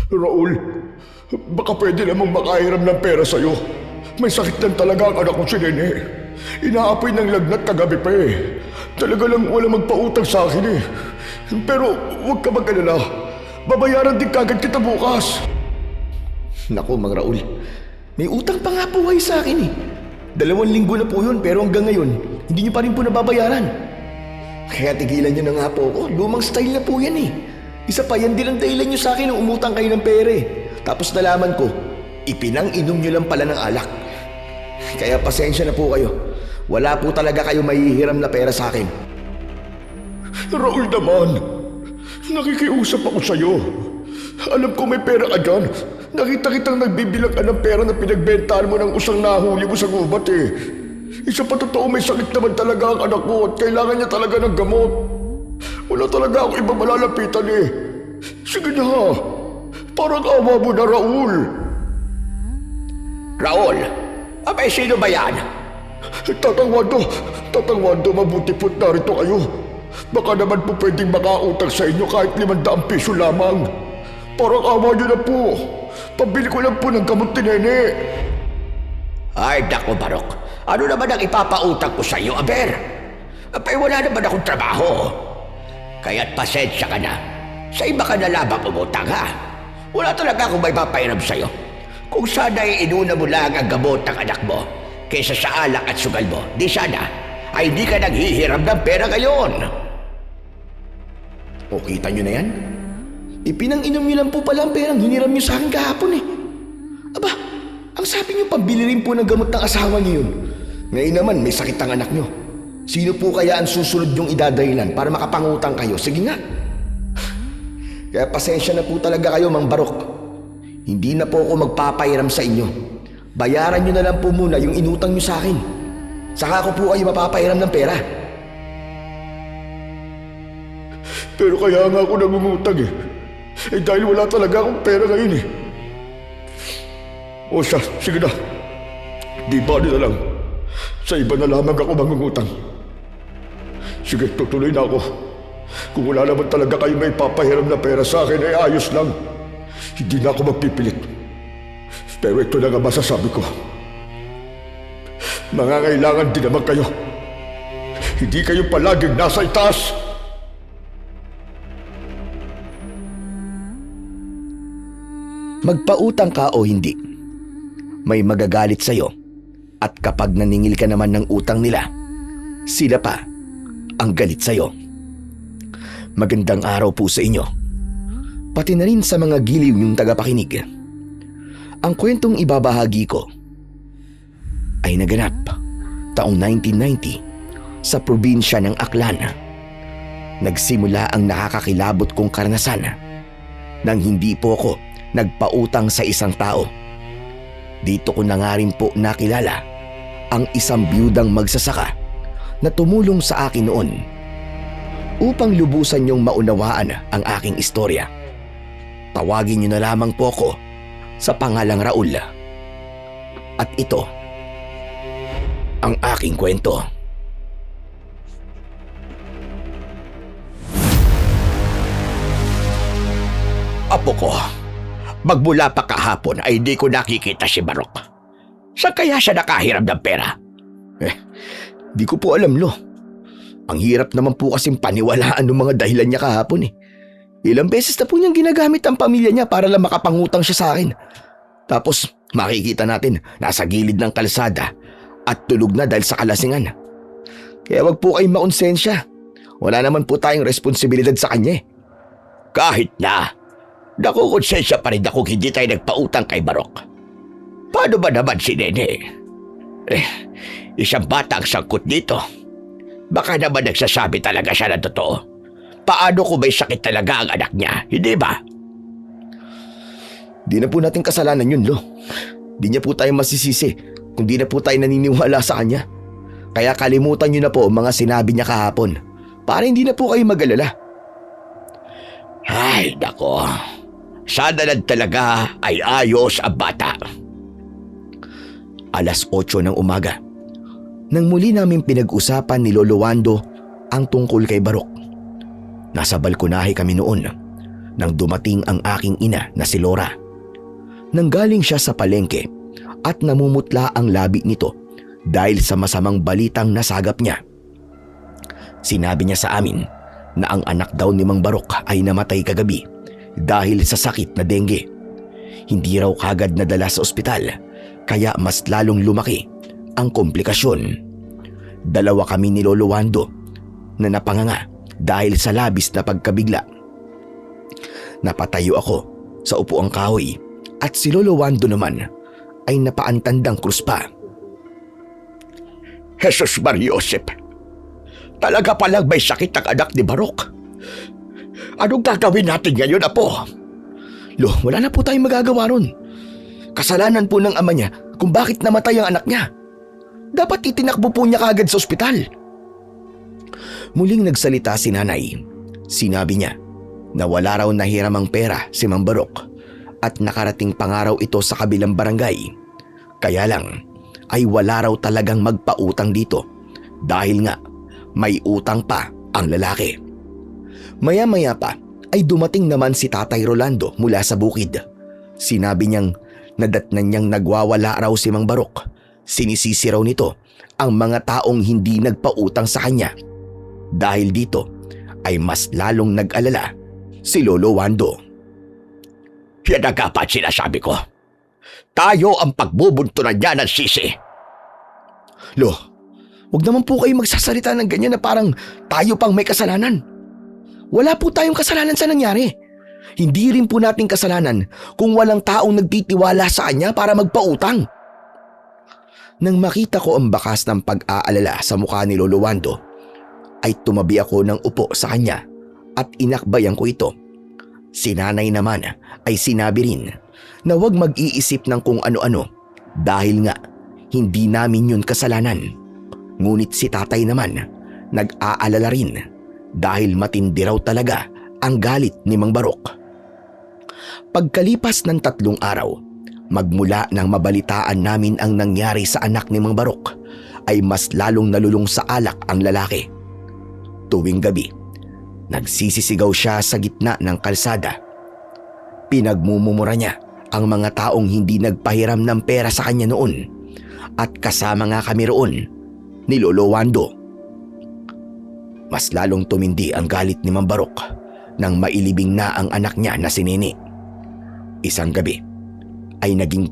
Raul, baka pwede namang makahiram ng pera sa'yo. May sakit lang talaga ang anak ko si Nene. Inaapoy ng lagnat kagabi pa eh. Talaga lang wala magpautang sa akin eh. Pero huwag ka mag-alala. Babayaran din kagad kita bukas. Naku, Mang Raul. May utang pa nga po kayo sa akin eh. 2 linggo na po yun pero hanggang ngayon, hindi niyo pa rin po nababayaran. Kaya tigilan niyo na nga po ako. Lumang style na po yan eh. Isa pa yan din ang dahilan niyo sa akin nung umutang kayo ng pera eh. Tapos nalaman ko, ipinang-inom niyo lang pala ng alak. Kaya pasensya na po kayo. Wala po talaga kayo mahihiram na pera sa akin. Raul naman, nakikiusap ako sa'yo. Alam ko may pera ka dyan. Nakita kitang nagbibilang ka ng pera na pinagbentahan mo ng usang nahuli mo sa gubat eh. Isa pa totoo, may sakit naman talaga ang anak mo at kailangan niya talaga ng gamot. Wala talaga ako iba malalapitan eh. Sige na, parang awa mo na, Raul. Raul, abay sino ba yan? Tatang Wando, mabuti po't narito kayo. Baka naman po pwedeng makautang sa inyo kahit 500 piso lamang. Parang awa niyo na po. Pabili ko lang po ng gamot ni Nene. Ay, dako Barok. Ano naman ang ipapautang ko sa iyo, Aber? Abay, wala naman akong trabaho. Kaya't pasensya ka na. Sa iba ka na lamang umutang, ha? Wala talaga akong may papairam sa iyo. Kung sana'y inuna mo lang ang gamot ng anak mo kaysa sa alak at sugal mo, di sana ay di ka naghihiram ng pera ngayon. O kita nyo na yan? Ipinang-inom niyo lang po pala ang perang hiniram niyo sa akin kahapon eh. Aba, ang sabi niyo pambili rin po ng gamot ng asawa niyo yun. Ngayon naman may sakit ang anak niyo. Sino po kaya ang susunod yung idadahilan para makapangutang kayo? Sige nga. Kaya pasensya na po talaga kayo, Mang Barok. Hindi na po ako magpapairam sa inyo. Bayaran niyo na lang po muna yung inutang niyo sa akin. Saka ko po kayo mapapairam ng pera. Pero kaya nga ako nangungutang eh. Dahil wala talaga akong pera ngayon eh. O siya, sige na. Di bali na lang. Sa iba na lamang ako mangungutang. Sige, tutuloy na ako. Kung wala naman talaga kayo may papahiram na pera sa akin, ay ayos lang. Hindi na ako magpipilit. Pero ito na nga masasabi ko. Nangangailangan din naman kayo. Hindi kayo palaging nasa itaas. Magpautang ka o hindi, may magagalit sa'yo. At kapag naningil ka naman ng utang nila, sila pa ang galit sa'yo. Magandang araw po sa inyo. Pati na rin sa mga giliw yung tagapakinig. Ang kwentong ibabahagi ko ay naganap taong 1990 sa probinsya ng Aklan. Nagsimula ang nakakakilabot kong karanasan nang hindi po ako nagpautang sa isang tao. Dito ko na nga rin po nakilala ang isang biyudang magsasaka na tumulong sa akin noon upang lubusan niyong maunawaan ang aking istorya. Tawagin niyo na lamang po ako sa pangalang Raul. At ito ang aking kwento. Apo ko, magmula pa kahapon ay di ko nakikita si Barok. Saan kaya siya nakahiram ng pera? Di ko po alam, Lo. Ang hirap naman po kasing paniwalaan ng mga dahilan niya kahapon eh. Ilang beses na po niyang ginagamit ang pamilya niya para lang makapangutang siya sa akin. Tapos makikita natin nasa gilid ng kalsada at tulog na dahil sa kalasingan. Kaya wag po kayong makonsensya. Wala naman po tayong responsibilidad sa kanya eh. Kahit na, nakukonsensya pa rin ako hindi tayo nagpautang kay Barok. Paano ba naman si Nene? Isang bata ang sangkot dito. Baka naman nagsasabi talaga siya ng totoo. Paano kung may sakit talaga ang anak niya, hindi ba? Di na po natin kasalanan yun, Lo. Di niya po tayo masisisi kung di na po tayo naniniwala sa kanya. Kaya kalimutan niyo na po mga sinabi niya kahapon para hindi na po kayo mag-alala. Ay, nako. Sana lang talaga ay ayos ang bata. 8:00 ng umaga nang muli namin pinag-usapan ni Lolo Wando ang tungkol kay Barok. Nasa balkonahe kami noon nang dumating ang aking ina na si Laura. Nanggaling siya sa palengke at namumutla ang labi nito dahil sa masamang balitang nasagap niya. Sinabi niya sa amin na ang anak daw ni Mang Barok ay namatay kagabi dahil sa sakit na dengue. Hindi raw kagad nadala sa ospital kaya mas lalong lumaki ang komplikasyon. 2 kami ni Lolo Wando na napanganga dahil sa labis na pagkabigla. Napatayo ako sa upuang kahoy at si Lolo Wando naman ay napaantandang krus pa. Jesus Mariosep, talaga palang may sakit ang anak ni Barok. Anong gagawin natin ngayon, Apo? Lo, wala na po tayong magagawa ron. Kasalanan po ng ama niya kung bakit namatay ang anak niya. Dapat itinakbo po niya kagad sa ospital. Muling nagsalita si nanay. Sinabi niya na wala raw nahiramang pera si Mang Barok at nakarating pangaraw ito sa kabilang barangay. Kaya lang ay wala raw talagang magpautang dito dahil nga may utang pa ang lalaki. Maya-maya pa ay dumating naman si Tatay Rolando mula sa bukid. Sinabi niyang nadatnan niyang nagwawala raw si Mang Barok. Sinisisi raw nito ang mga taong hindi nagpautang sa kanya. Dahil dito ay mas lalong nag-alala si Lolo Wando. Yan na nga pa sinasabi ko. Tayo ang pagbubuntunan niya ng sisi. Lo, wag naman po kayo magsasalita ng ganyan na parang tayo pang may kasalanan. Wala po tayong kasalanan sa nangyari. Hindi rin po nating kasalanan kung walang taong nagtitiwala sa kanya para magpautang. Nang makita ko ang bakas ng pag-aalala sa mukha ni Lolo Wando, ay tumabi ako ng upo sa kanya at inakbayan ko ito. Si nanay naman ay sinabi rin na huwag mag-iisip ng kung ano-ano dahil nga hindi namin yun kasalanan. Ngunit si tatay naman nag-aalala rin dahil matindi raw talaga ang galit ni Mang Barok. Pagkalipas ng 3 araw, magmula nang mabalitaan namin ang nangyari sa anak ni Mang Barok, ay mas lalong nalulung sa alak ang lalaki. Tuwing gabi, nagsisisigaw siya sa gitna ng kalsada. Pinagmumumura niya ang mga taong hindi nagpahiram ng pera sa kanya noon at kasama nga kami roon ni Lolo Wando. Mas lalong tumindi ang galit ni Mang Barok nang mailibing na ang anak niya na si Nini. Isang gabi ay naging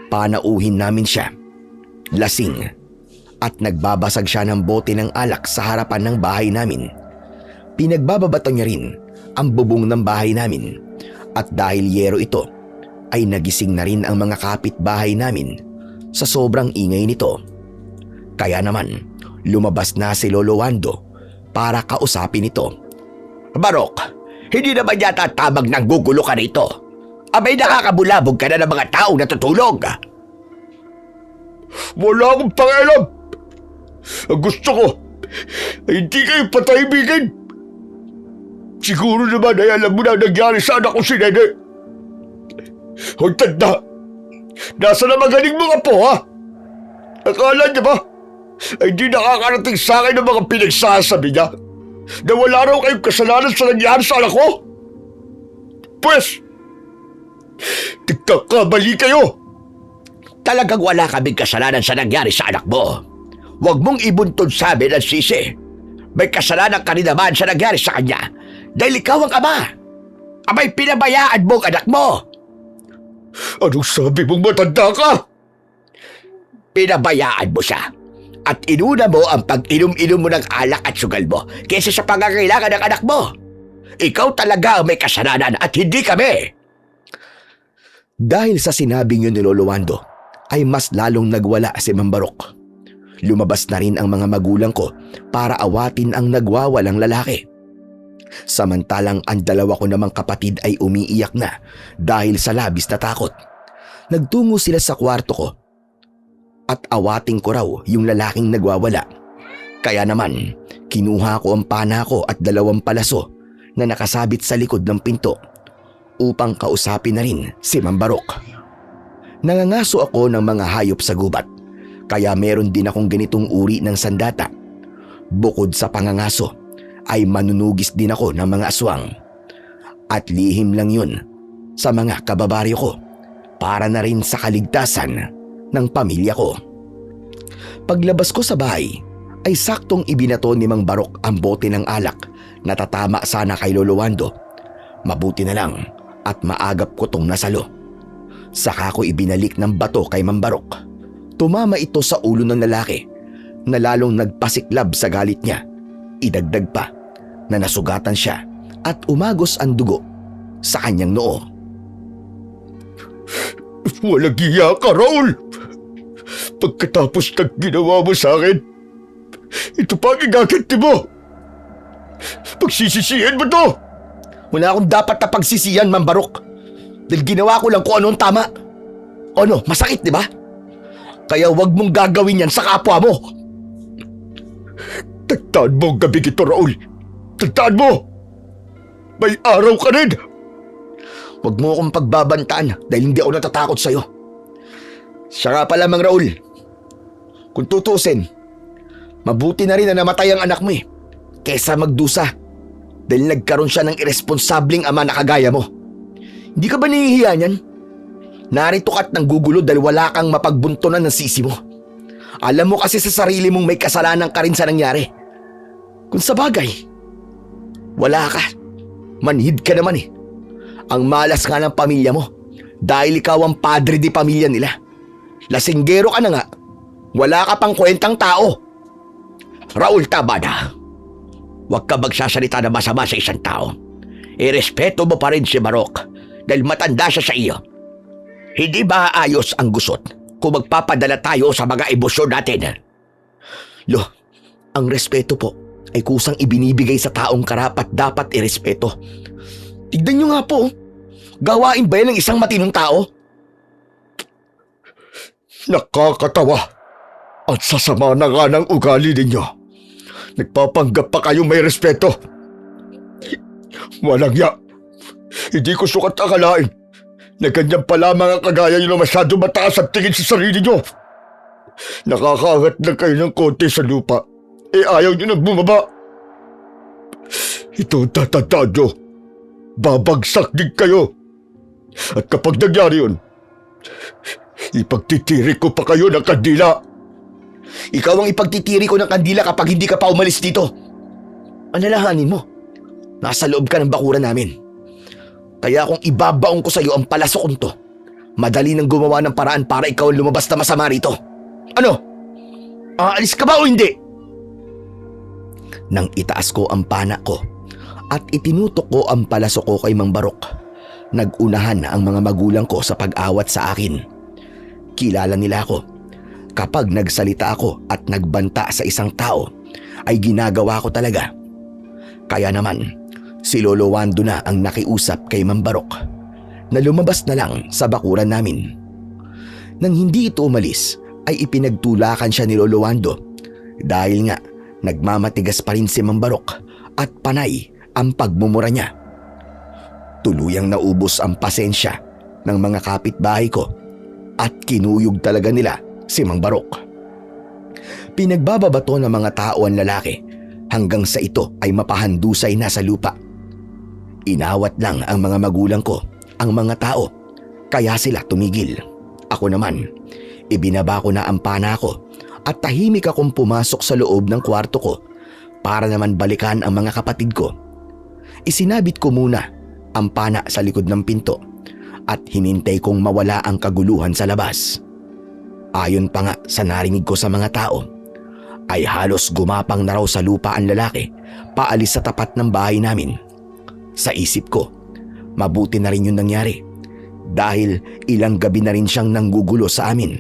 panauhin namin siya. Lasing at nagbabasag siya ng bote ng alak sa harapan ng bahay namin. Pinagbababato niya rin ang bubong ng bahay namin at dahil yero ito ay nagising na rin ang mga kapitbahay namin sa sobrang ingay nito. Kaya naman lumabas na si Lolo Wando para kausapin ito. Barok, hindi naman yata tamang nang gugulo ka rito. Abay nakakabulabog ka na ng mga taong natutulog. Wala akong pakialam. Ang gusto ko ay hindi kayo patahimikin. Siguro naman ay alam mo na nangyari sa anak ko si Nene. Huwag tanda. Nasa na magaling mga po, ha? Akala niya ba ay hindi nakakarating sa akin ng mga pinagsasabi niya na wala raw kayong kasalanan sa nangyari sa anak ko? Pwes, nagkakamali kayo. Talagang wala kaming kasalanan sa nangyari sa anak mo. Huwag mong ibuntod sa amin ang sisi. May kasalanan ka rin naman sa nangyari sa kanya dahil ikaw ang ama. Abay pinabayaan mo ang anak mo. Anong sabi mong matanda ka? Pinabayaan mo siya at inuna mo ang pag-inom-inom mo ng alak at sugal mo kaysa sa pangangailangan ng anak mo. Ikaw talaga ang may kasalanan at hindi kami. Dahil sa sinabing yun ni Lolo Wando, ay mas lalong nagwala si Mang Barok. Lumabas na rin ang mga magulang ko para awatin ang nagwawalang lalaki. Samantalang ang 2 ko namang kapatid ay umiiyak na dahil sa labis na takot. Nagtungo sila sa kwarto ko at awating ko raw yung lalaking nagwawala. Kaya naman, kinuha ko ang pana ko at 2 palaso na nakasabit sa likod ng pinto upang kausapin na rin si Mang Barok. Nangangaso ako ng mga hayop sa gubat, kaya meron din akong ganitong uri ng sandata. Bukod sa pangangaso, ay manunugis din ako ng mga aswang. At lihim lang yun sa mga kababaryo ko para na rin sa kaligtasan ng pamilya ko. Paglabas ko sa bahay ay saktong ibinato ni Mang Barok ang bote ng alak na tatama sana kay Lolo Wando. Mabuti na lang at maagap ko tong nasalo. Saka ko ibinalik ng bato kay Mang Barok. Tumama ito sa ulo ng lalaki na lalong nagpasiklab sa galit niya. Idagdag pa na nasugatan siya at umagos ang dugo sa kanyang noo. Walang hiya ka, Raul! Pagkatapos ng ginawa mo sa akin, ito pa ang igaganti mo! Pagsisisihin mo to! Wala akong dapat na pagsisiyan, Mang Barok. Dahil ginawa ko lang kung anong tama. Ano, masakit, di ba? Kaya wag mong gagawin yan sa kapwa mo. Tagtaan mo ang gabi ito, Raul! Tagtaan mo! May araw ka rin! Huwag mo akong pagbabantaan dahil hindi ako natatakot sa'yo. Siya nga pala, Mang Raul. Kung tutusin, mabuti na rin na namatay ang anak mo kesa magdusa dahil nagkaroon siya ng irresponsabling ama na kagaya mo. Hindi ka ba nahihiya niyan? Narito ka't nang gugulo dahil wala kang mapagbuntunan ng sisi mo. Alam mo kasi sa sarili mong may kasalanan ka rin sa nangyari. Kung sa bagay, wala ka. Manhid ka naman Ang malas nga ng pamilya mo dahil ikaw ang padre di pamilya nila. Lasinggero ka na nga. Wala ka pang kwentang tao. Raul, tama na. Huwag ka magsasalita na masama sa isang tao. Irespeto mo pa rin si Barok dahil matanda siya sa iyo. Hindi ba ayos ang gusot kung magpapadala tayo sa mga emosyon natin? Lo, ang respeto po ay kusang ibinibigay sa taong karapat dapat irespeto. Tignan nyo nga po, gawain ba yan ng isang matinong tao? Nakakatawa! At sasama na nga ng ugali ninyo. Nagpapanggap pa kayong may respeto. Walang ya. Hindi ko sukat akalain na ganyan pala mga kagaya nyo na masyado mataas ang tingin sa sarili nyo. Nakakaangat lang kayo ng konti sa lupa. Ayaw nyo nang bumaba. Ito ang tatandaan nyo. Babagsak din kayo. At kapag nangyari yun, ipagtitiri ko pa kayo ng kandila. Ikaw ang ipagtitiri ko ng kandila kapag hindi ka pa umalis dito. Alalahanin mo, nasa loob ka ng bakuran namin. Kaya kung ibabaong ko sa iyo ang palasokon to, madali nang gumawa ng paraan para ikaw ang lumabas na masama rito. Ano? Aalis ka ba o hindi? Nang itaas ko ang pana ko at itinutok ko ang palasok ko kay Mang Barok, nagunahan na ang mga magulang ko sa pag-awat sa akin. Kilala nila ako. Kapag nagsalita ako at nagbanta sa isang tao, ay ginagawa ko talaga. Kaya naman, si Lolo Wando na ang nakiusap kay Mang Barok na lumabas na lang sa bakuran namin. Nang hindi ito umalis, ay ipinagtulakan siya ni Lolo Wando dahil nga nagmamatigas pa rin si Mang Barok at panay ang pagmumura niya. Tuluyang naubos ang pasensya ng mga kapitbahay ko at kinuyog talaga nila si Mang Barok. Pinagbababato ng mga tao ang lalaki hanggang sa ito ay mapahandusay na sa lupa. Inawat lang ang mga magulang ko ang mga tao kaya sila tumigil. Ako naman, ibinaba ko na ang pana ko at tahimik akong pumasok sa loob ng kwarto ko para naman balikan ang mga kapatid ko. Isinabit ko muna ang pana sa likod ng pinto at hinintay kong mawala ang kaguluhan sa labas. Ayon pa nga sa narinig ko sa mga tao, ay halos gumapang na raw sa lupa ang lalaki paalis sa tapat ng bahay namin. Sa isip ko, mabuti na rin yung nangyari dahil ilang gabi na rin siyang nanggugulo sa amin.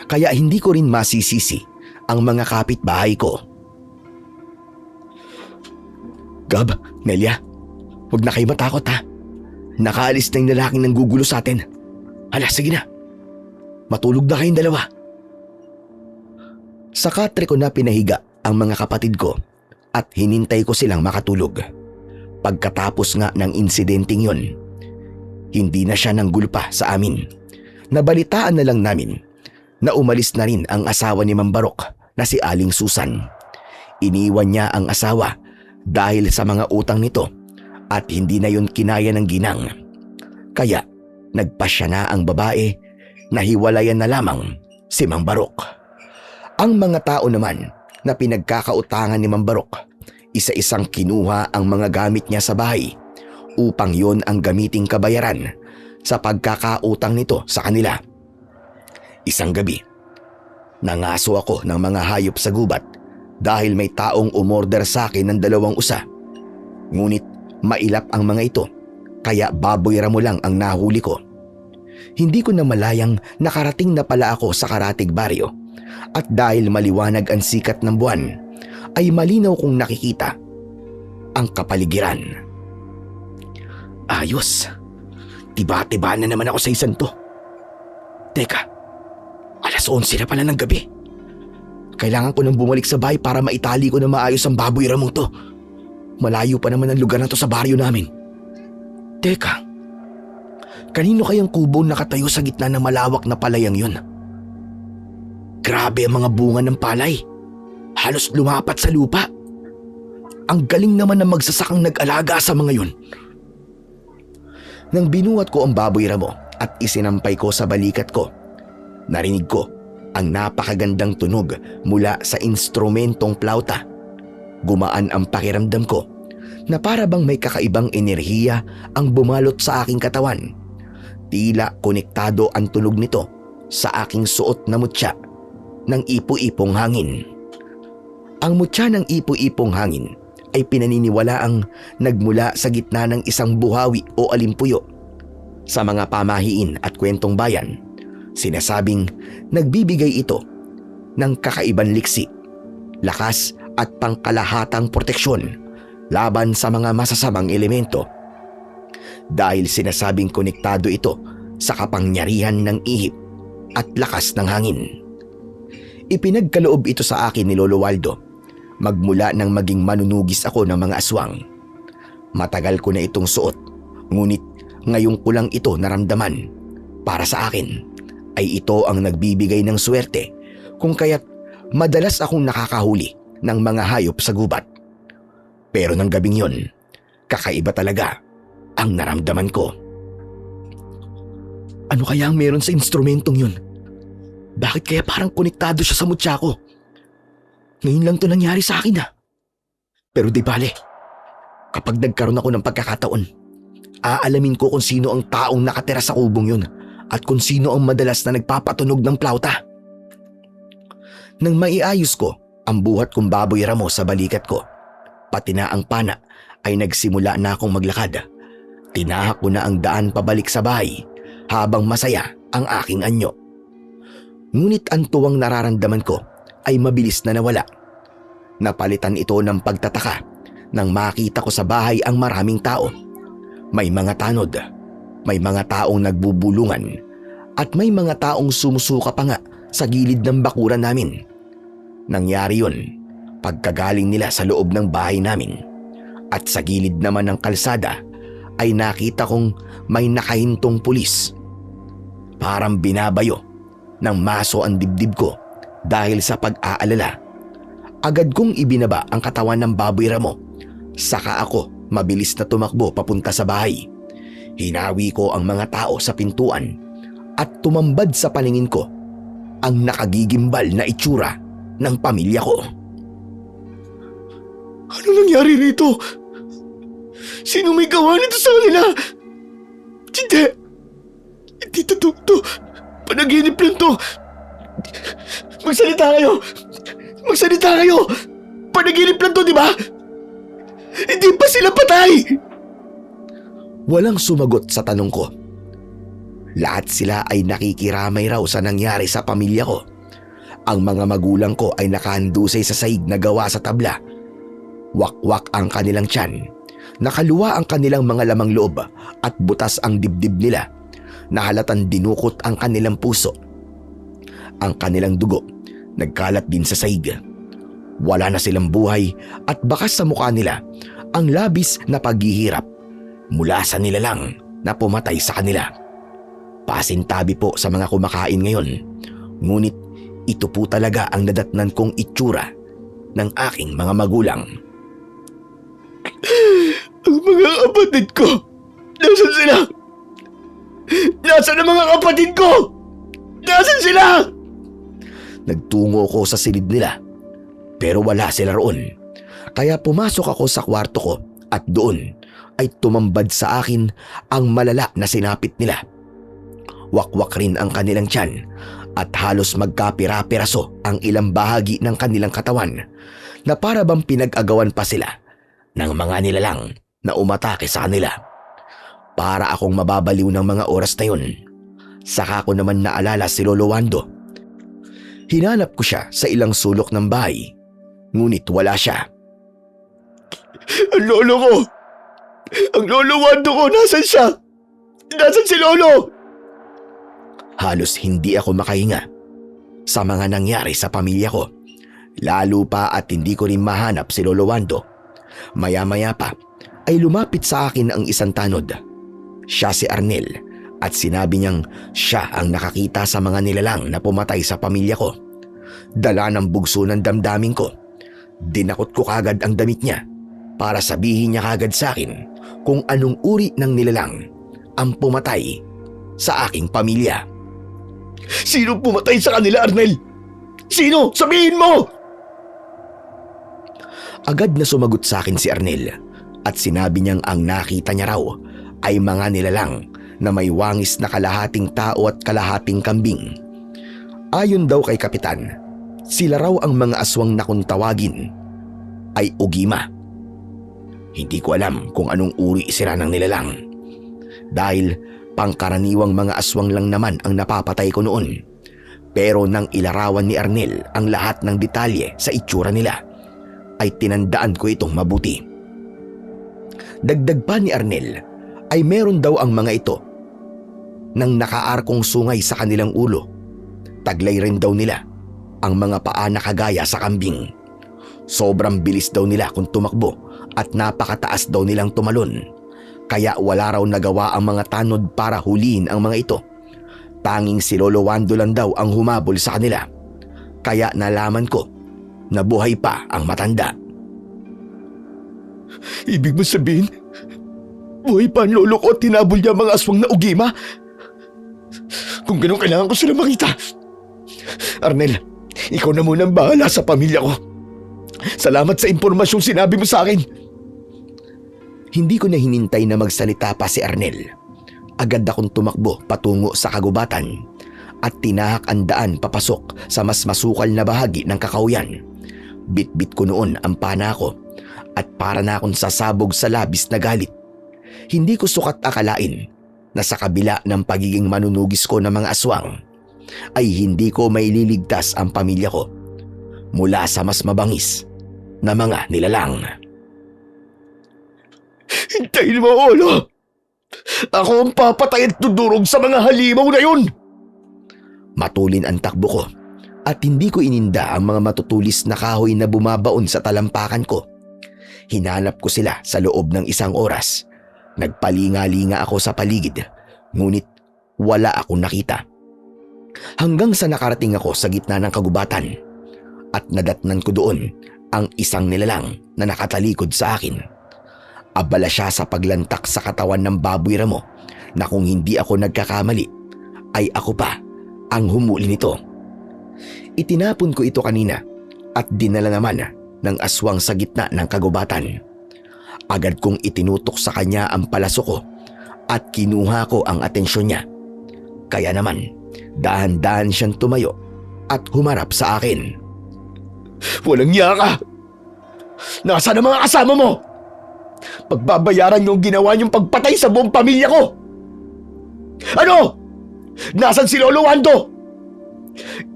Kaya hindi ko rin masisisi ang mga kapitbahay ko. Gab, Nelia, huwag na kayo matakot ha. Nakaalis na yung lalaking nanggugulo sa atin. Hala, sige na. Matulog na kayong dalawa. Sa katre ko na pinahiga ang mga kapatid ko at hinintay ko silang makatulog. Pagkatapos nga ng insidenteng yon, hindi na siya nanggulpa sa amin. Nabalitaan na lang namin na umalis na rin ang asawa ni Mang Barok na si Aling Susan. Iniwan niya ang asawa dahil sa mga utang nito at hindi na yun kinaya ng ginang. Kaya nagpasya na ang babae na hiwalayan na lamang si Mang Barok. Ang mga tao naman na pinagkakautangan ni Mang Barok, isa-isang kinuha ang mga gamit niya sa bahay upang yon ang gamiting kabayaran sa pagkakautang nito sa kanila. Isang gabi, nangaso ako ng mga hayop sa gubat dahil may taong umorder sa akin ng 2 usa. Ngunit mailap ang mga ito, kaya baboy ramo lang ang nahuli ko. Hindi ko na malayang nakarating na pala ako sa Karatig Baryo, at dahil maliwanag ang sikat ng buwan, ay malinaw kong nakikita ang kapaligiran. Ayos, tiba-tiba na naman ako sa isang to. Teka, alas 11 na pala ng gabi. Kailangan ko nang bumalik sa bahay para maitali ko na maayos ang baboy ramong to. Malayo pa naman ang lugar na to sa baryo namin. Teka, kanino kayang kubo nakatayo sa gitna ng malawak na palayang yun? Grabe ang mga bunga ng palay. Halos lumapat sa lupa. Ang galing naman ng magsasakang nag-alaga sa mga yun. Nang binuhat ko ang baboy ramo at isinampay ko sa balikat ko, narinig ko ang napakagandang tunog mula sa instrumentong plauta. Gumaan ang pakiramdam ko na para bang may kakaibang enerhiya ang bumalot sa aking katawan. Tila konektado ang tunog nito sa aking suot na mutya ng ipo-ipong hangin. Ang mutya ng ipo-ipong hangin ay pinaniniwalaang nagmula sa gitna ng isang buhawi o alimpuyo. Sa mga pamahiin at kwentong bayan, sinasabing nagbibigay ito ng kakaibang liksi, lakas at pangkalahatang proteksyon laban sa mga masasamang elemento. Dahil sinasabing konektado ito sa kapangyarihan ng ihip at lakas ng hangin. Ipinagkaloob ito sa akin ni Lolo Waldo magmula nang maging manunugis ako ng mga aswang. Matagal ko na itong suot, ngunit ngayon ko lang ito naramdaman. Para sa akin ay ito ang nagbibigay ng swerte, kung kaya't madalas akong nakakahuli ng mga hayop sa gubat. Pero ng gabing yon, kakaiba talaga ang naramdaman ko. Ano kaya ang meron sa instrumentong yun? Bakit kaya parang konektado siya sa mutya ko? Ngayon lang to nangyari sa akin Pero di bale, kapag nagkaroon ako ng pagkakataon, aalamin ko kung sino ang taong nakatira sa kubong yun at kung sino ang madalas na nagpapatunog ng plauta. Nang maiayos ko ang buhat kong baboy ramo sa balikat ko, pati na ang pana ay nagsimula na akong maglakad. Tinahak ko na ang daan pabalik sa bahay habang masaya ang aking anyo. Ngunit ang tuwang nararamdaman ko ay mabilis na nawala. Napalitan ito ng pagtataka nang makita ko sa bahay ang maraming tao. May mga tanod, may mga taong nagbubulungan, at may mga taong sumusuka pa nga sa gilid ng bakuran namin. Nangyari yun pagkagaling nila sa loob ng bahay namin, at sa gilid naman ng kalsada ay nakita kong may nakahintong pulis. Parang binabayo ng maso ang dibdib ko dahil sa pag-aalala. Agad kong ibinaba ang katawan ng baboy ramo, saka ako mabilis na tumakbo papunta sa bahay. Hinawi ko ang mga tao sa pintuan at tumambad sa paningin ko ang nakagigimbal na itsura ng pamilya ko. Ano nangyari rito? Sino may gawa nito sa kanila? Hindi. Hindi totoo to. Panaginip lang to. Magsalita kayo. Magsalita kayo. Panaginip lang to, di ba? Hindi pa sila patay. Walang sumagot sa tanong ko. Lahat sila ay nakikiramay raw sa nangyari sa pamilya ko. Ang mga magulang ko ay nakahandusay sa sahig na gawa sa tabla. Wakwak ang kanilang tiyan. Nakaluwa ang kanilang mga lamang loob at butas ang dibdib nila na halatang dinukot ang kanilang puso. Ang kanilang dugo nagkalat din sa sahig. Wala na silang buhay at bakas sa mukha nila ang labis na paghihirap mula sa nilalang na pumatay sa kanila. Pasintabi po sa mga kumakain ngayon, ngunit ito po talaga ang nadatnan kong itsura ng aking mga magulang. Ang mga kapatid ko! Nasaan sila? Nasaan ang mga kapatid ko? Nasaan sila? Nagtungo ko sa silid nila pero wala sila roon. Kaya pumasok ako sa kwarto ko at doon ay tumambad sa akin ang malala na sinapit nila. Wakwak rin ang kanilang tiyan at halos magkapira-piraso ang ilang bahagi ng kanilang katawan na para bang pinag-agawan pa sila ng mga nilalang na umatake sa kanila. Para akong mababaliw ng mga oras na yun. Saka ko naman naalala si Lolo Wando. Hinanap ko siya sa ilang sulok ng bahay, ngunit wala siya. Ang lolo ko! Ang lolo Wando ko! Nasaan siya? Nasaan si Lolo? Halos hindi ako makahinga sa mga nangyari sa pamilya ko. Lalo pa at hindi ko rin mahanap si Lolo Wando. Maya-maya pa ay lumapit sa akin ang isang tanod. Siya si Arnel at sinabi niyang siya ang nakakita sa mga nilalang na pumatay sa pamilya ko. Dala ng bugso ng damdamin ko. Dinakot ko kagad ang damit niya para sabihin niya kagad sa akin kung anong uri ng nilalang ang pumatay sa aking pamilya. Sino pumatay sa kanila, Arnel? Sino? Sabihin mo! Agad na sumagot sa akin si Arnel at sinabi niyang ang nakita niya raw ay mga nilalang na may wangis na kalahating tao at kalahating kambing. Ayon daw kay Kapitan, sila raw ang mga aswang na kung tawagin ay ugima. Hindi ko alam kung anong uri sila ng nilalang dahil pangkaraniwang mga aswang lang naman ang napapatay ko noon. Pero nang ilarawan ni Arnel ang lahat ng detalye sa itsura nila ay tinandaan ko itong mabuti. Dagdag pa ni Arnel ay meron daw ang mga ito nang nakaarkong sungay sa kanilang ulo. Taglay rin daw nila ang mga paa na kagaya sa kambing. Sobrang bilis daw nila kung tumakbo at napakataas daw nilang tumalon. Kaya wala raw nagawa ang mga tanod para huliin ang mga ito. Tanging si Lolo Wando lang daw ang humabol sa kanila. Kaya nalaman ko na buhay pa ang matanda. Ibig mo sabihin, buhay pa ang lolo ko at tinabol niya ang mga aswang na ugima? Kung ganun, kailangan ko sila makita. Arnel, ikaw na muna ang bahala sa pamilya ko. Salamat sa impormasyong sinabi mo sa akin. Hindi ko na hinintay na magsalita pa si Arnel. Agad akong tumakbo patungo sa kagubatan at tinahak ang daan papasok sa mas masukal na bahagi ng kakauyan. Bit-bit ko noon ang pana ko at para na akong sasabog sa labis na galit. Hindi ko sukat akalain na sa kabila ng pagiging manunugis ko ng mga aswang ay hindi ko maililigtas ang pamilya ko mula sa mas mabangis na mga nilalang. Hintayin mo, Olo! Ako ang papatay at tudurog sa mga halimaw na yun! Matulin ang takbo ko at hindi ko ininda ang mga matutulis na kahoy na bumabaon sa talampakan ko. Hinanap ko sila sa loob ng isang oras. Nagpalinga-linga ako sa paligid, ngunit wala akong nakita. Hanggang sa nakarating ako sa gitna ng kagubatan at nadatnan ko doon ang isang nilalang na nakatalikod sa akin. Abala siya sa paglantak sa katawan ng baboy ramo na kung hindi ako nagkakamali ay ako pa ang humuli nito. Itinapon ko ito kanina at dinala naman ng aswang sa gitna ng kagubatan. Agad kong itinutok sa kanya ang palaso ko at kinuha ko ang atensyon niya. Kaya naman, dahan-dahan siyang tumayo at humarap sa akin. Walang niya ka! Nasaan ang mga kasama mo? Pagbabayaran niyo ang ginawa niyong pagpatay sa buong pamilya ko! Ano? Nasaan si Lolo Wando?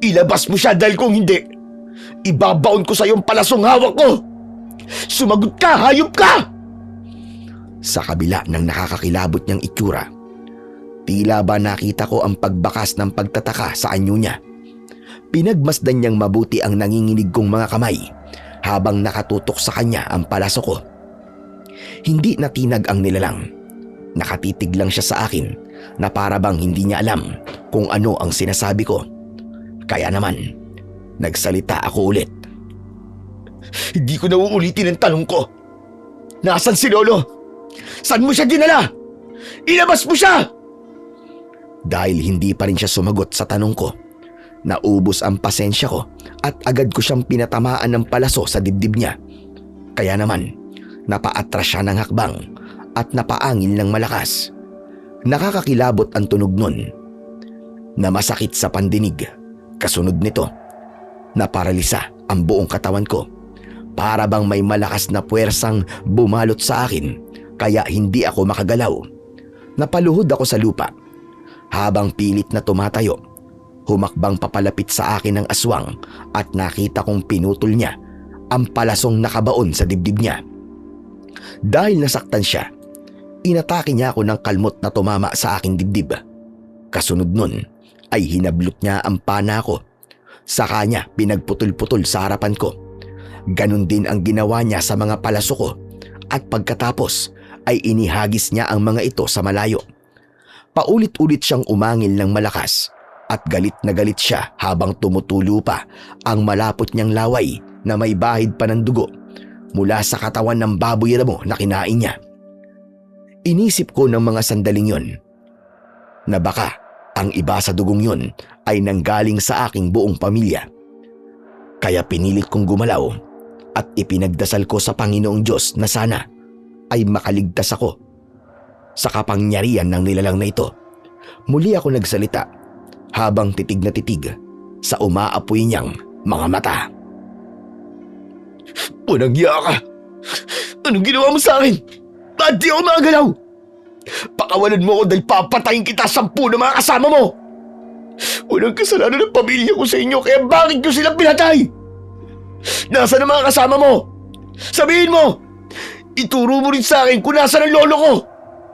Ilabas mo siya dahil kung hindi, ibabaon ko sa iyong palasong hawak ko! Sumagot ka, hayop ka! Sa kabila ng nakakakilabot niyang itsura, tila ba nakita ko ang pagbakas ng pagtataka sa anyo niya. Pinagmasdan niyang mabuti ang nanginginig kong mga kamay habang nakatutok sa kanya ang palaso ko. Hindi natinag ang nilalang. Nakatitig lang siya sa akin na para bang hindi niya alam kung ano ang sinasabi ko. Kaya naman, nagsalita ako ulit. Hindi ko na uulitin ang tanong ko. Nasaan si Lolo? Saan mo siya dinala? Ilabas mo siya! Dahil hindi pa rin siya sumagot sa tanong ko, naubos ang pasensya ko at agad ko siyang pinatamaan ng palaso sa dibdib niya. Kaya naman, napaatras siya ng hakbang at napaangil ng malakas. Nakakakilabot ang tunog nun na masakit sa pandinig. Kasunod nito, naparalisa ang buong katawan ko. Para bang may malakas na puwersang bumalot sa akin kaya hindi ako makagalaw. Napaluhod ako sa lupa. Habang pilit na tumatayo, humakbang papalapit sa akin ang aswang at nakita kong pinutol niya ang palasong nakabaon sa dibdib niya. Dahil nasaktan siya, inatake niya ako ng kalmot na tumama sa aking dibdib. Kasunod nun ay hinablot niya ang pana ko. Saka niya pinagputol-putol sa harapan ko. Ganon din ang ginawa niya sa mga palaso ko at pagkatapos ay inihagis niya ang mga ito sa malayo. Paulit-ulit siyang umangil ng malakas at galit na galit siya habang tumutulo pa ang malapot niyang laway na may bahid pa ng dugo mula sa katawan ng baboy ramo na kinain niya. Inisip ko ng mga sandaling yon na baka ang iba sa dugong yon ay nanggaling sa aking buong pamilya. Kaya pinilit kong gumalaw at ipinagdasal ko sa Panginoong Diyos na sana ay makaligtas ako sa kapangyarihan ng nilalang na ito. Muli ako nagsalita habang titig na titig sa umaapoy niyang mga mata. Walang hiya ka! Anong ginawa mo sa akin? Ba't di ako makagalaw? Pakawalan mo ako dahil papatayin kita 10 ng mga kasama mo! Walang kasalanan ng pamilya ko sa inyo kaya bakit nyo sila pinatay? Nasaan ang mga kasama mo? Sabihin mo! Ituro mo rin sa akin kung nasaan ang lolo ko!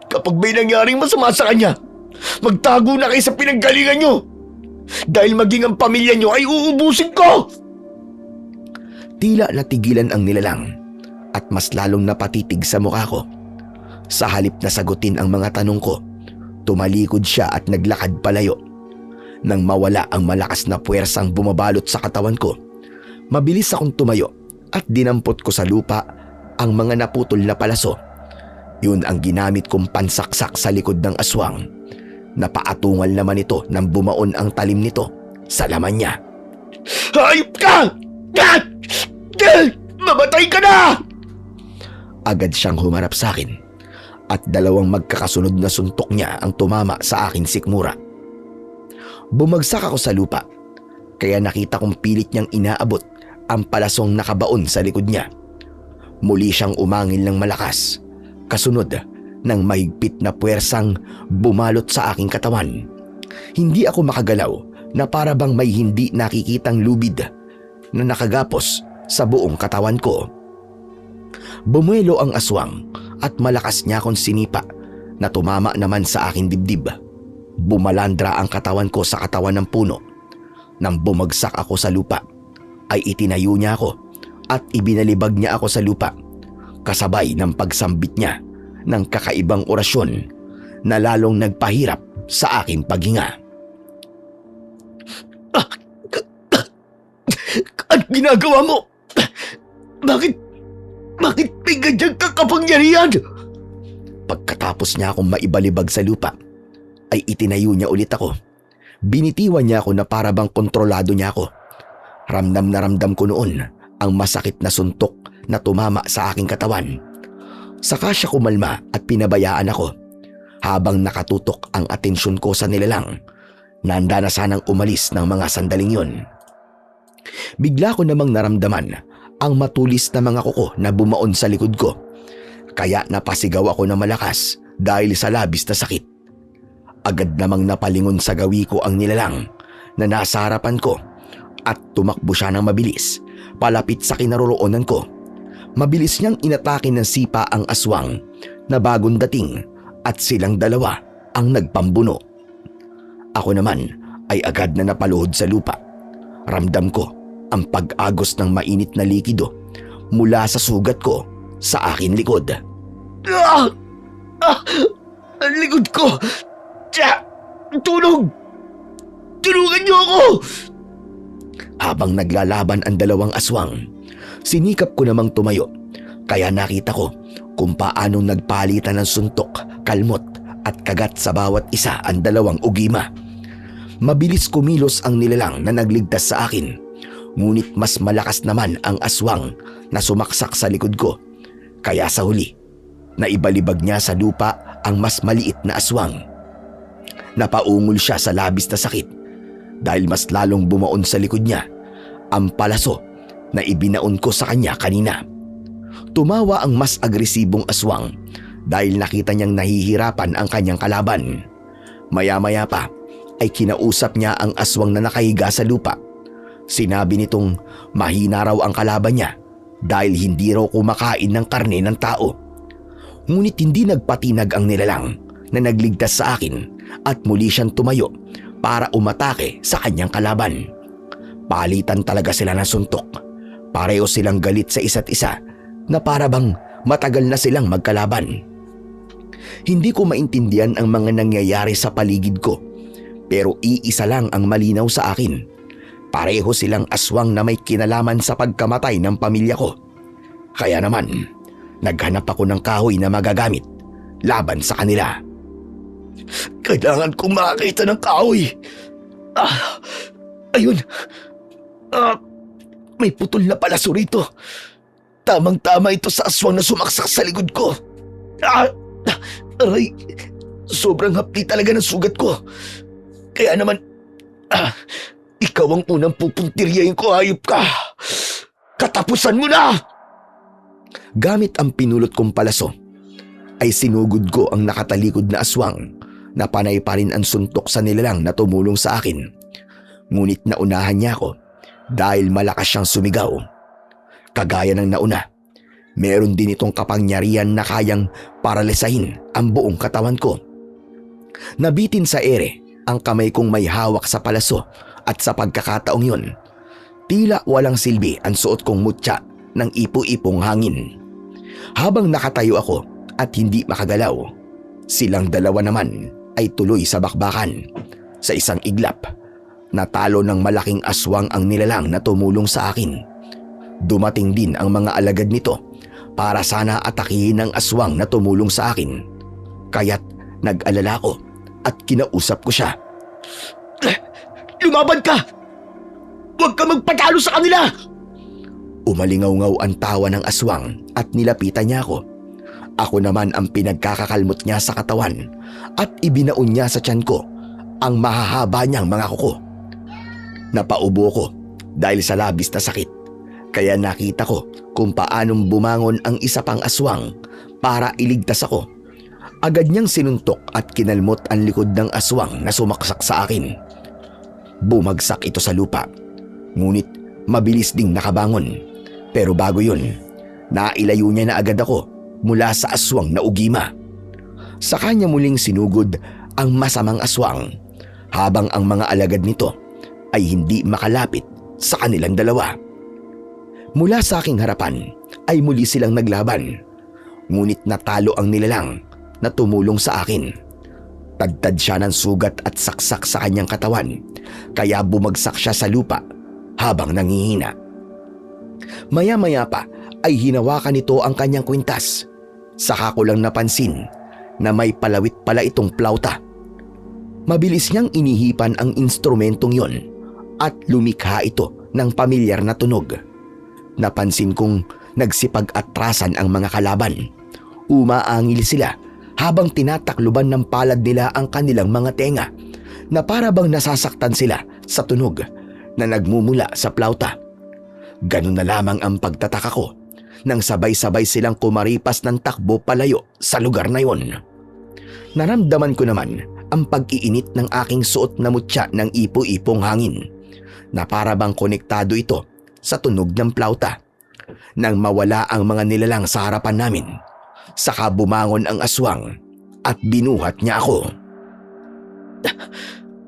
Kapag may nangyaring masama sa kanya, magtago na kayo sa pinanggalingan nyo! Dahil maging ang pamilya nyo ay uubusin ko! Tila natigilan ang nilalang at mas lalong napatitig sa mukha ko. Sa halip na sagutin ang mga tanong ko, tumalikod siya at naglakad palayo. Nang mawala ang malakas na puwersang bumabalot sa katawan ko, mabilis akong tumayo at dinampot ko sa lupa ang mga naputol na palaso. Yun ang ginamit kong pansaksak sa likod ng aswang. Napaatungal naman ito nang bumaon ang talim nito sa laman niya. Hayop ka! Mamatay ka na! Agad siyang humarap sa akin at 2 magkakasunod na suntok niya ang tumama sa aking sikmura. Bumagsak ako sa lupa kaya nakita kong pilit niyang inaabot ang palasong nakabaon sa likod niya. Muli siyang umangil ng malakas, kasunod ng mahigpit na puwersang bumalot sa aking katawan. Hindi ako makagalaw na para bang may hindi nakikitang lubid na nakagapos sa buong katawan ko. Bumuelo ang aswang at malakas niya akong sinipa na tumama naman sa aking dibdib. Bumalandra ang katawan ko sa katawan ng puno. Nang bumagsak ako sa lupa, ay itinayo niya ako at ibinalibag niya ako sa lupa, kasabay ng pagsambit niya ng kakaibang orasyon na lalong nagpahirap sa aking paghinga. Ano ginagawa mo? Bakit may ganyang kakapangyarihan? Pagkatapos niya akong maibalibag sa lupa, ay itinayo niya ulit ako. Binitiwan niya ako na para bang kontrolado niya ako. Ramdam na ramdam ko noon ang masakit na suntok na tumama sa aking katawan. Saka siya kumalma at pinabayaan ako habang nakatutok ang atensyon ko sa nilalang na handa na sanang umalis ng mga sandaling yon. Bigla ko namang naramdaman ang matulis na mga kuko na bumaon sa likod ko. Kaya napasigaw ako na malakas dahil sa labis na sakit. Agad namang napalingon sa gawi ko ang nilalang na nasa harapan ko at tumakbo siya ng mabilis palapit sa kinaroroonan ko. Mabilis niyang inatake ng sipa ang aswang na bagong dating at silang 2 ang nagpambuno. Ako naman ay agad na napaluhod sa lupa. Ramdam ko ang pag-agos ng mainit na likido mula sa sugat ko sa aking likod. Ang likod ko! Tulog! Tulungan niyo ako! Habang naglalaban ang 2 aswang, Sinikap ko namang tumayo, kaya nakita ko kung paanong nagpalitan ng suntok, kalmot at kagat sa bawat isa ang dalawang ugima. Mabilis kumilos ang nilalang na nagligtas sa akin, ngunit mas malakas naman ang aswang na sumaksak sa likod ko. Kaya sa huli, naibalibag niya sa lupa ang mas maliit na aswang. Napaungol siya sa labis na sakit dahil mas lalong bumaon sa likod niya ang palaso na ibinaon ko sa kanya kanina. Tumawa ang mas agresibong aswang dahil nakita niyang nahihirapan ang kanyang kalaban. Maya-maya pa ay kinausap niya ang aswang na nakahiga sa lupa. Sinabi nitong mahina raw ang kalaban niya dahil hindi raw kumakain ng karne ng tao. Ngunit hindi nagpatinag ang nilalang na nagligtas sa akin at muli siyang tumayo para umatake sa kanyang kalaban. Palitan talaga sila ng suntok. Pareho silang galit sa isa't isa na para bang matagal na silang magkalaban. Hindi ko maintindihan ang mga nangyayari sa paligid ko, pero iisa lang ang malinaw sa akin. Pareho silang aswang na may kinalaman sa pagkamatay ng pamilya ko. Kaya naman, naghanap ako ng kahoy na magagamit laban sa kanila. Kailangan kong makakita ng kahoy. Ayun. May putol na palaso rito. Tamang-tama ito sa aswang na sumaksak sa likod ko. Aray, sobrang hapdi talaga ng sugat ko. Kaya naman, ikaw ang unang pupuntiryahin ko, hayop ka. Katapusan mo na! Gamit ang pinulot kong palaso, ay sinugod ko ang nakatalikod na aswang na panay pa rin ang suntok sa nilalang na tumulong sa akin. Ngunit naunahan niya ako dahil malakas siyang sumigaw. Kagaya ng nauna, meron din itong kapangyarihan na kayang paralisahin ang buong katawan ko. Nabitin sa ere ang kamay kong may hawak sa palaso at sa pagkakataong yun, tila walang silbi ang suot kong mutya ng ipo-ipong hangin. Habang nakatayo ako at hindi makagalaw, silang dalawa naman ay tuloy sa bakbakan. Sa isang iglap, natalo ng malaking aswang ang nilalang na tumulong sa akin. Dumating din ang mga alagad nito para sana atakihin ang aswang na tumulong sa akin. Kaya't nag-alala ko at kinausap ko siya. Lumaban ka! Huwag ka magpatalo sa kanila! Umalingaw-ngaw ang tawa ng aswang at nilapitan niya ako. Ako naman ang pinagkakakalmot niya sa katawan at ibinaon niya sa tiyan ko ang mahahaba niyang mga kuko. Napaubo ko dahil sa labis na sakit. Kaya nakita ko kung paanong bumangon ang isa pang aswang para iligtas ako. Agad niyang sinuntok at kinalmot ang likod ng aswang na sumaksak sa akin. Bumagsak ito sa lupa, ngunit mabilis ding nakabangon. Pero bago yun, nailayo niya na agad ako mula sa aswang na ugima. Sa kanya muling sinugod ang masamang aswang, habang ang mga alagad nito ay hindi makalapit sa kanilang dalawa. Mula sa aking harapan ay muli silang naglaban, ngunit natalo ang nilalang na tumulong sa akin. Tagtad siya ng sugat at saksak sa kanyang katawan, kaya bumagsak siya sa lupa habang nangihina. Maya-maya pa ay hinawakan nito ang kanyang kwintas. Saka ko lang napansin na may palawit pala itong plauta. Mabilis niyang inihipan ang instrumentong yon at lumikha ito ng pamilyar na tunog. Napansin kong nagsipag-atrasan ang mga kalaban. Umaangil sila habang tinatakluban ng palad nila ang kanilang mga tenga na para bang nasasaktan sila sa tunog na nagmumula sa plauta. Ganun na lamang ang pagtataka ko nang sabay-sabay silang kumaripas ng takbo palayo sa lugar na yon. Naramdaman ko naman ang pag-iinit ng aking suot na mutya ng ipo-ipong hangin na para bang konektado ito sa tunog ng plauta. Nang mawala ang mga nilalang sa harapan namin, saka bumangon ang aswang at binuhat niya ako.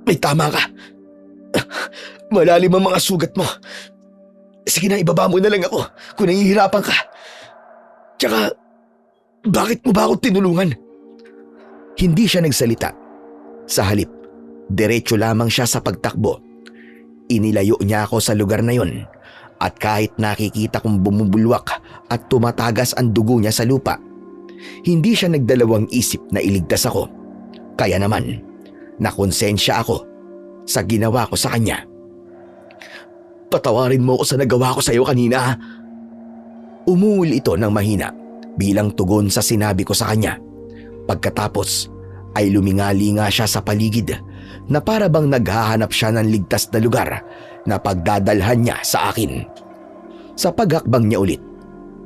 May tama ka. Malalim ang mga sugat mo. Sige na, ibaba mo na lang ako kung nahihirapan ka. Tsaka, bakit mo ba ako tinulungan? Hindi siya nagsalita. Sa halip, diretso lamang siya sa pagtakbo. Inilayo niya ako sa lugar na yon At kahit nakikita kong bumubulwak at tumatagas ang dugo niya sa lupa, hindi siya nagdalawang isip na iligtas ako. Kaya naman, nakonsensya ako sa ginawa ko sa kanya. Patawarin mo ako sa nagawa ko sa iyo kanina. Umungol ito ng mahina bilang tugon sa sinabi ko sa kanya. Pagkatapos ay lumingali nga siya sa paligid na para bang naghahanap siya ng ligtas na lugar na pagdadalhan niya sa akin. Sa paghakbang niya ulit,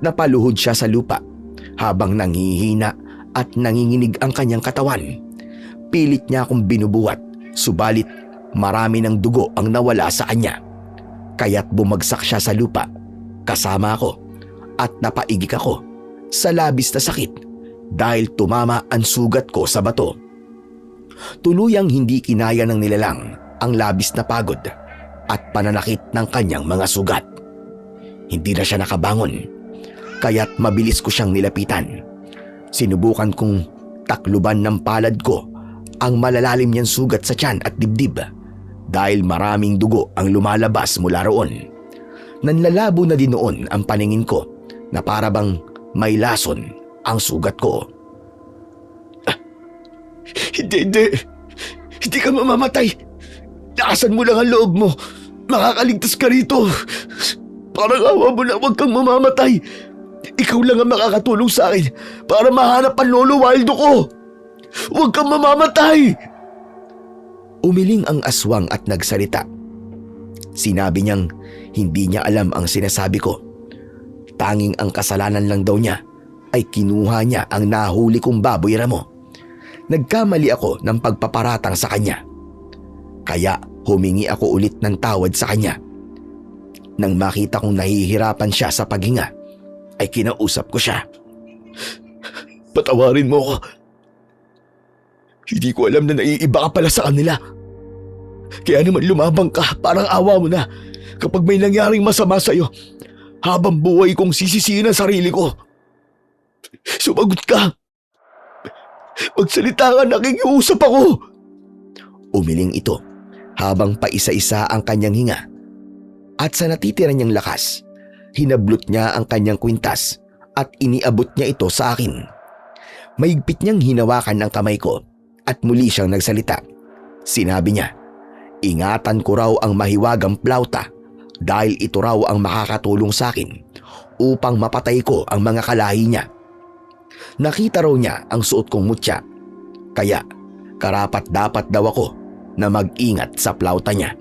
napaluhod siya sa lupa habang nanghihina at nanginginig ang kanyang katawan. Pilit niya akong binubuhat, subalit marami ng dugo ang nawala sa kanya. Kaya't bumagsak siya sa lupa kasama ako at napaigik ako sa labis na sakit dahil tumama ang sugat ko sa bato. Tuluyang hindi kinaya ng nilalang ang labis na pagod at pananakit ng kanyang mga sugat. Hindi na siya nakabangon, kaya't mabilis ko siyang nilapitan. Sinubukan kong takluban ng palad ko ang malalalim niyang sugat sa tiyan at dibdib dahil maraming dugo ang lumalabas mula roon. Nanlalabo na din noon ang paningin ko na para bang may lason ang sugat ko. Hindi ka mamamatay. Lakasan mo lang ang loob mo. Makakaligtas ka rito. Parang awa mo na, huwag kang mamamatay. Ikaw lang ang makakatulong sa akin para mahanap ang lolo Waldo ko. Huwag kang mamamatay. Umiling ang aswang at nagsalita. Sinabi niyang hindi niya alam ang sinasabi ko. Tanging ang kasalanan lang daw niya ay kinuha niya ang nahuli kong baboy ramo. Nagkamali ako ng pagpaparatang sa kanya. Kaya humingi ako ulit ng tawad sa kanya. Nang makita kong nahihirapan siya sa paghinga, ay kinausap ko siya. Patawarin mo ako. Hindi ko alam na naiiba ka pala sa kanila. Kaya naman lumabang ka, parang awa mo na kapag may nangyaring masama sa'yo, habang buhay kong sisisihin ang sarili ko. Sumagot ka. Magsalita ka, nakikiusap ako. Umiling ito habang paisa-isa ang kanyang hinga. At sa natitira niyang lakas, hinablot niya ang kanyang kwintas at iniabot niya ito sa akin. Mahigpit niyang hinawakan ang kamay ko at muli siyang nagsalita. Sinabi niya, ingatan ko raw ang mahiwagang plauta dahil ito raw ang makakatulong sa akin upang mapatay ko ang mga kalahi niya. Nakita raw niya ang suot kong mutya, kaya karapat dapat daw ako na mag-ingat sa plauta niya.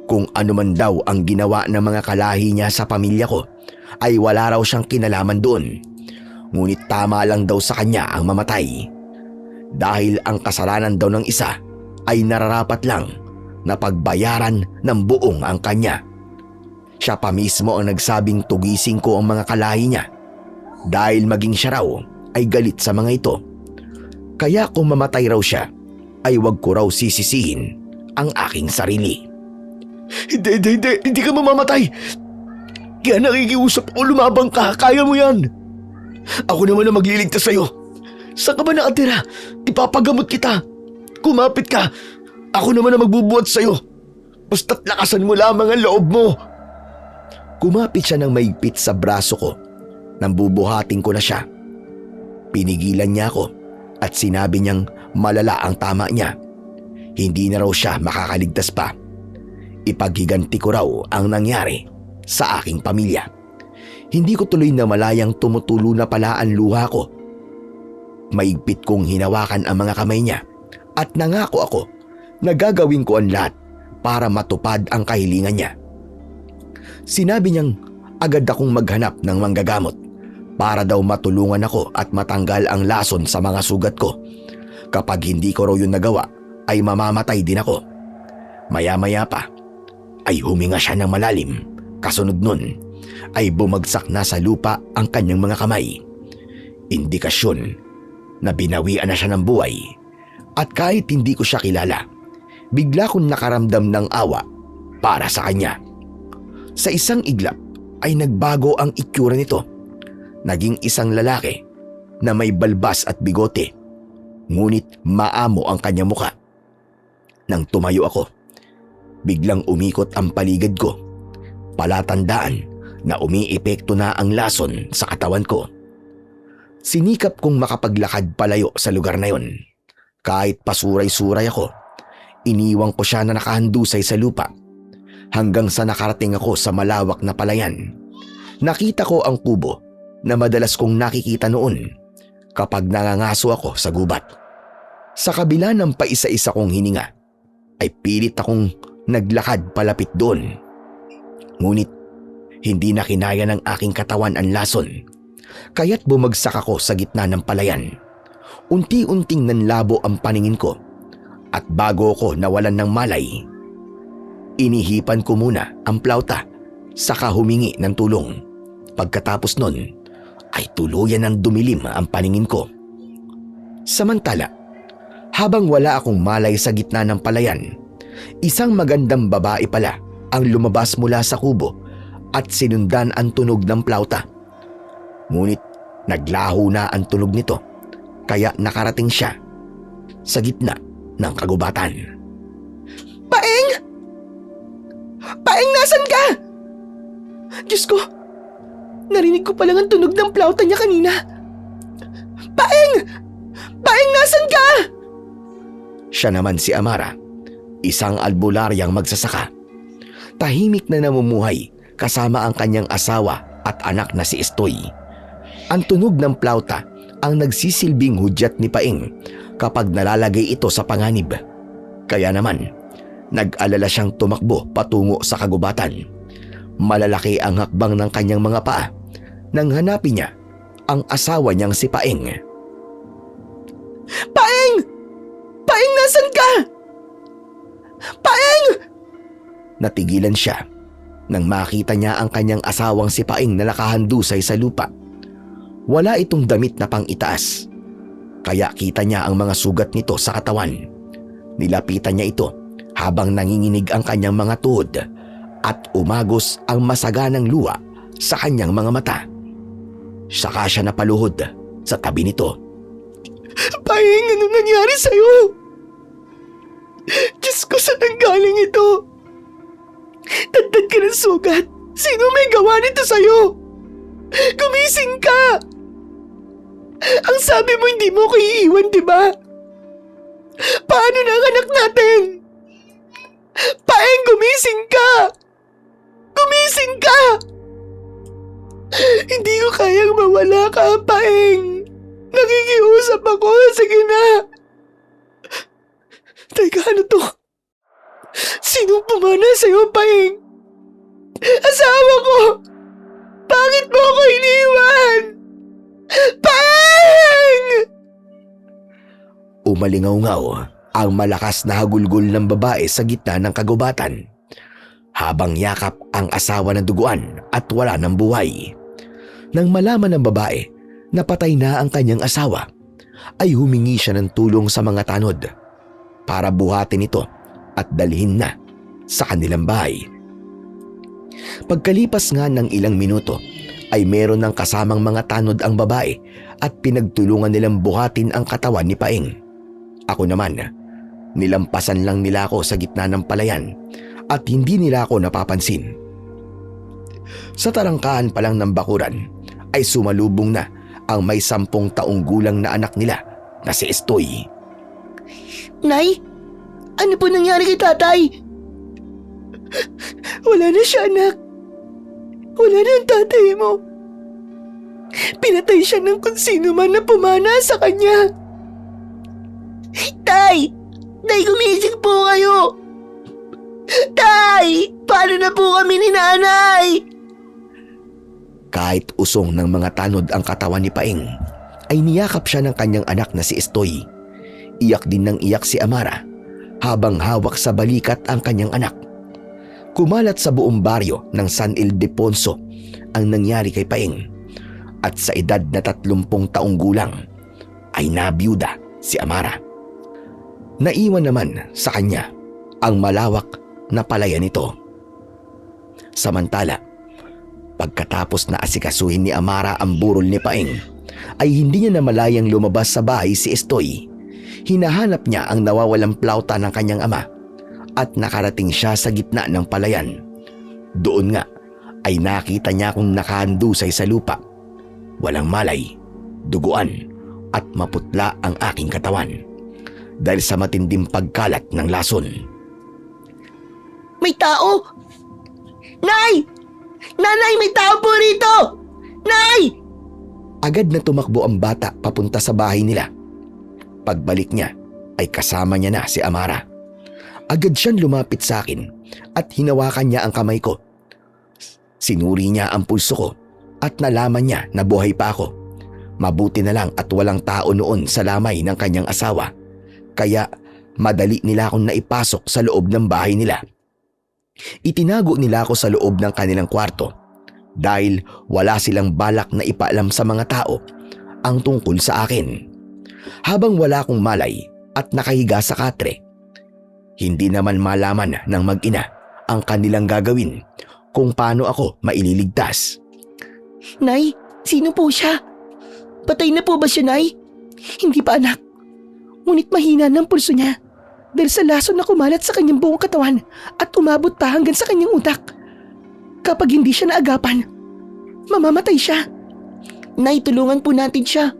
Kung ano man daw ang ginawa ng mga kalahi niya sa pamilya ko, ay wala raw siyang kinalaman doon. Ngunit tama lang daw sa kanya ang mamatay. Dahil ang kasalanan daw ng isa ay nararapat lang na pagbayaran ng buong ang kanya. Siya pa mismo ang nagsabing tugising ko ang mga kalahi niya dahil maging siya raw ay galit sa mga ito. Kaya kung mamatay raw siya, ay wag ko raw sisisihin ang aking sarili. Hindi ka mamamatay. Kaya nakikiusap ako, lumabang ka, kaya mo yan. Ako naman ang magliligtas sa'yo. Saan ka ba nakatira? Ipapagamot kita. Kumapit ka. Ako naman ang magbubuhat sa'yo. Basta't lakasan mo lamang ang loob mo. Kumapit siya ng maigpit sa braso ko nang bubuhatin ko na siya. Pinigilan niya ako at sinabi niyang malala ang tama niya. Hindi na raw siya makakaligtas pa. Ipaghiganti ko raw ang nangyari sa aking pamilya. Hindi ko tuloy na malayang tumutulo na pala ang luha ko. Maigpit kong hinawakan ang mga kamay niya at nangako ako na gagawin ko ang lahat para matupad ang kahilingan niya. Sinabi niyang agad akong maghanap ng manggagamot para daw matulungan ako at matanggal ang lason sa mga sugat ko. Kapag hindi ko raw yun nagawa, ay mamamatay din ako. Maya-maya pa, ay huminga siya ng malalim. Kasunod nun, ay bumagsak na sa lupa ang kanyang mga kamay. Indikasyon na binawian na siya ng buhay. At kahit hindi ko siya kilala, bigla kong nakaramdam ng awa para sa kanya. Sa isang iglap ay nagbago ang itsura nito. Naging isang lalaki na may balbas at bigote, ngunit maamo ang kanyang muka. Nang tumayo ako, biglang umikot ang paligid ko palatandaan na umiepekto na ang lason sa katawan ko. Sinikap kong makapaglakad palayo sa lugar na yon. Kahit pasuray-suray ako, iniwang ko siya na nakahandusay sa lupa hanggang sa nakarating ako sa malawak na palayan. Nakita ko ang kubo na madalas kong nakikita noon kapag nangangaso ako sa gubat. Sa kabila ng paisa-isa kong hininga, ay pilit akong naglakad palapit doon. Ngunit hindi na kinaya ng aking katawan ang lason, kaya't bumagsak ako sa gitna ng palayan. Unti-unting nanlabo ang paningin ko at bago ako nawalan ng malay, inihipan ko muna ang plauta saka humingi ng tulong. Pagkatapos nun ay tuluyan ng dumilim ang paningin ko. Samantala, habang wala akong malay sa gitna ng palayan, isang magandang babae pala ang lumabas mula sa kubo at sinundan ang tunog ng plauta. Ngunit naglaho na ang tunog nito kaya nakarating siya sa gitna ng kagubatan. Paeng! Paeng, nasan ka? Diyos ko, narinig ko pa lang ang tunog ng plauta niya kanina. Paeng! Paeng, nasan ka? Siya naman si Amara, isang albularyang magsasaka. Tahimik na namumuhay kasama ang kanyang asawa at anak na si Estoy. Ang tunog ng plauta ang nagsisilbing hudyat ni Paeng kapag nalalagay ito sa panganib. Kaya naman, nag-alala siyang tumakbo patungo sa kagubatan. Malalaki ang hakbang ng kanyang mga paa nang hanapin niya ang asawa niyang si Paeng. Paeng! Paeng, nasan ka? Paeng! Natigilan siya nang makita niya ang kanyang asawang si Paeng na nakahandusay sa lupa. Wala itong damit na pang-itaas, kaya kita niya ang mga sugat nito sa katawan. Nilapitan niya ito habang nanginginig ang kanyang mga tuhod at umagos ang masaganang luha sa kanyang mga mata. Saka siya napaluhod sa tabi nito. Paeng, anong nangyari sa'yo? Diyos ko, saan ang galing ito? Tagtad ka ng sugat. Sino may gawa nito sa'yo? Gumising ka! Ang sabi mo hindi mo ko iiwan, di ba? Paano na ang anak natin? Paeng, gumising ka! Gumising ka! Hindi ko kayang mawala ka, Paeng. Nakikiusap ako. Sige na. Teka, ano to? Sinong pumana sa'yo, Paeng? Asawa ko! Bakit mo ako iniwan? Paeng! Umalingaw-ngaw ang malakas na hagulgol ng babae sa gitna ng kagubatan habang yakap ang asawa ng duguan at wala ng buhay. Nang malaman ng babae na patay na ang kanyang asawa, ay humingi siya ng tulong sa mga tanod para buhatin ito at dalhin na sa kanilang bahay. Pagkalipas nga ng ilang minuto ay meron ng kasamang mga tanod ang babae at pinagtulungan nilang buhatin ang katawan ni Paeng. Ako naman, nilampasan lang nila ako sa gitna ng palayan at hindi nila ako napapansin. Sa tarangkaan pa lang ng bakuran ay sumalubong na ang may 10 taong gulang na anak nila na si Estoy. Nay, ano po nangyari kay tatay? Wala na siya, anak. Wala na ang tatay mo. Pinatay siya ng kung sino man na pumana sa kanya. Tay! Tay, gumising po kayo! Tay! Paano na po kami ni nanay? Kahit usong ng mga tanod ang katawan ni Paeng, ay niyakap siya ng kanyang anak na si Estoy. Iyak din ng iyak si Amara habang hawak sa balikat ang kanyang anak. Kumalat sa buong baryo ng San Ildefonso ang nangyari kay Paeng at sa edad na 30 taong gulang ay nabiyuda si Amara. Naiwan naman sa kanya ang malawak na palayan nito. Samantala, pagkatapos na asikasuhin ni Amara ang burol ni Paeng, ay hindi niya namalayang lumabas sa bahay si Estoy. Hinahanap niya ang nawawalang plauta ng kanyang ama at nakarating siya sa gitna ng palayan. Doon nga ay nakita niya akong nakahandusay sa lupa. Walang malay, duguan at maputla ang aking katawan dahil sa matinding pagkalat ng lason. May tao! Nay! Nanay, may tao po rito! Nay! Agad na tumakbo ang bata papunta sa bahay nila. Pagbalik niya ay kasama niya na si Amara. Agad siyang lumapit sa akin at hinawakan niya ang kamay ko. Sinuri niya ang pulso ko at nalaman niya na buhay pa ako. Mabuti na lang at walang tao noon sa lamay ng kanyang asawa. Kaya madali nila akong naipasok sa loob ng bahay nila. Itinago nila ako sa loob ng kanilang kwarto dahil wala silang balak na ipaalam sa mga tao ang tungkol sa akin. Habang wala akong malay at nakahiga sa katre, hindi naman malaman ng mag-ina ang kanilang gagawin kung paano ako maililigtas. Nay, sino po siya? Patay na po ba siya, Nay? Hindi pa, anak. Ngunit mahina ng pulso niya dahil sa lason na kumalat sa kanyang buong katawan at umabot pa hanggang sa kanyang utak. Kapag hindi siya naagapan, mamamatay siya. Nay, tulungan po natin siya.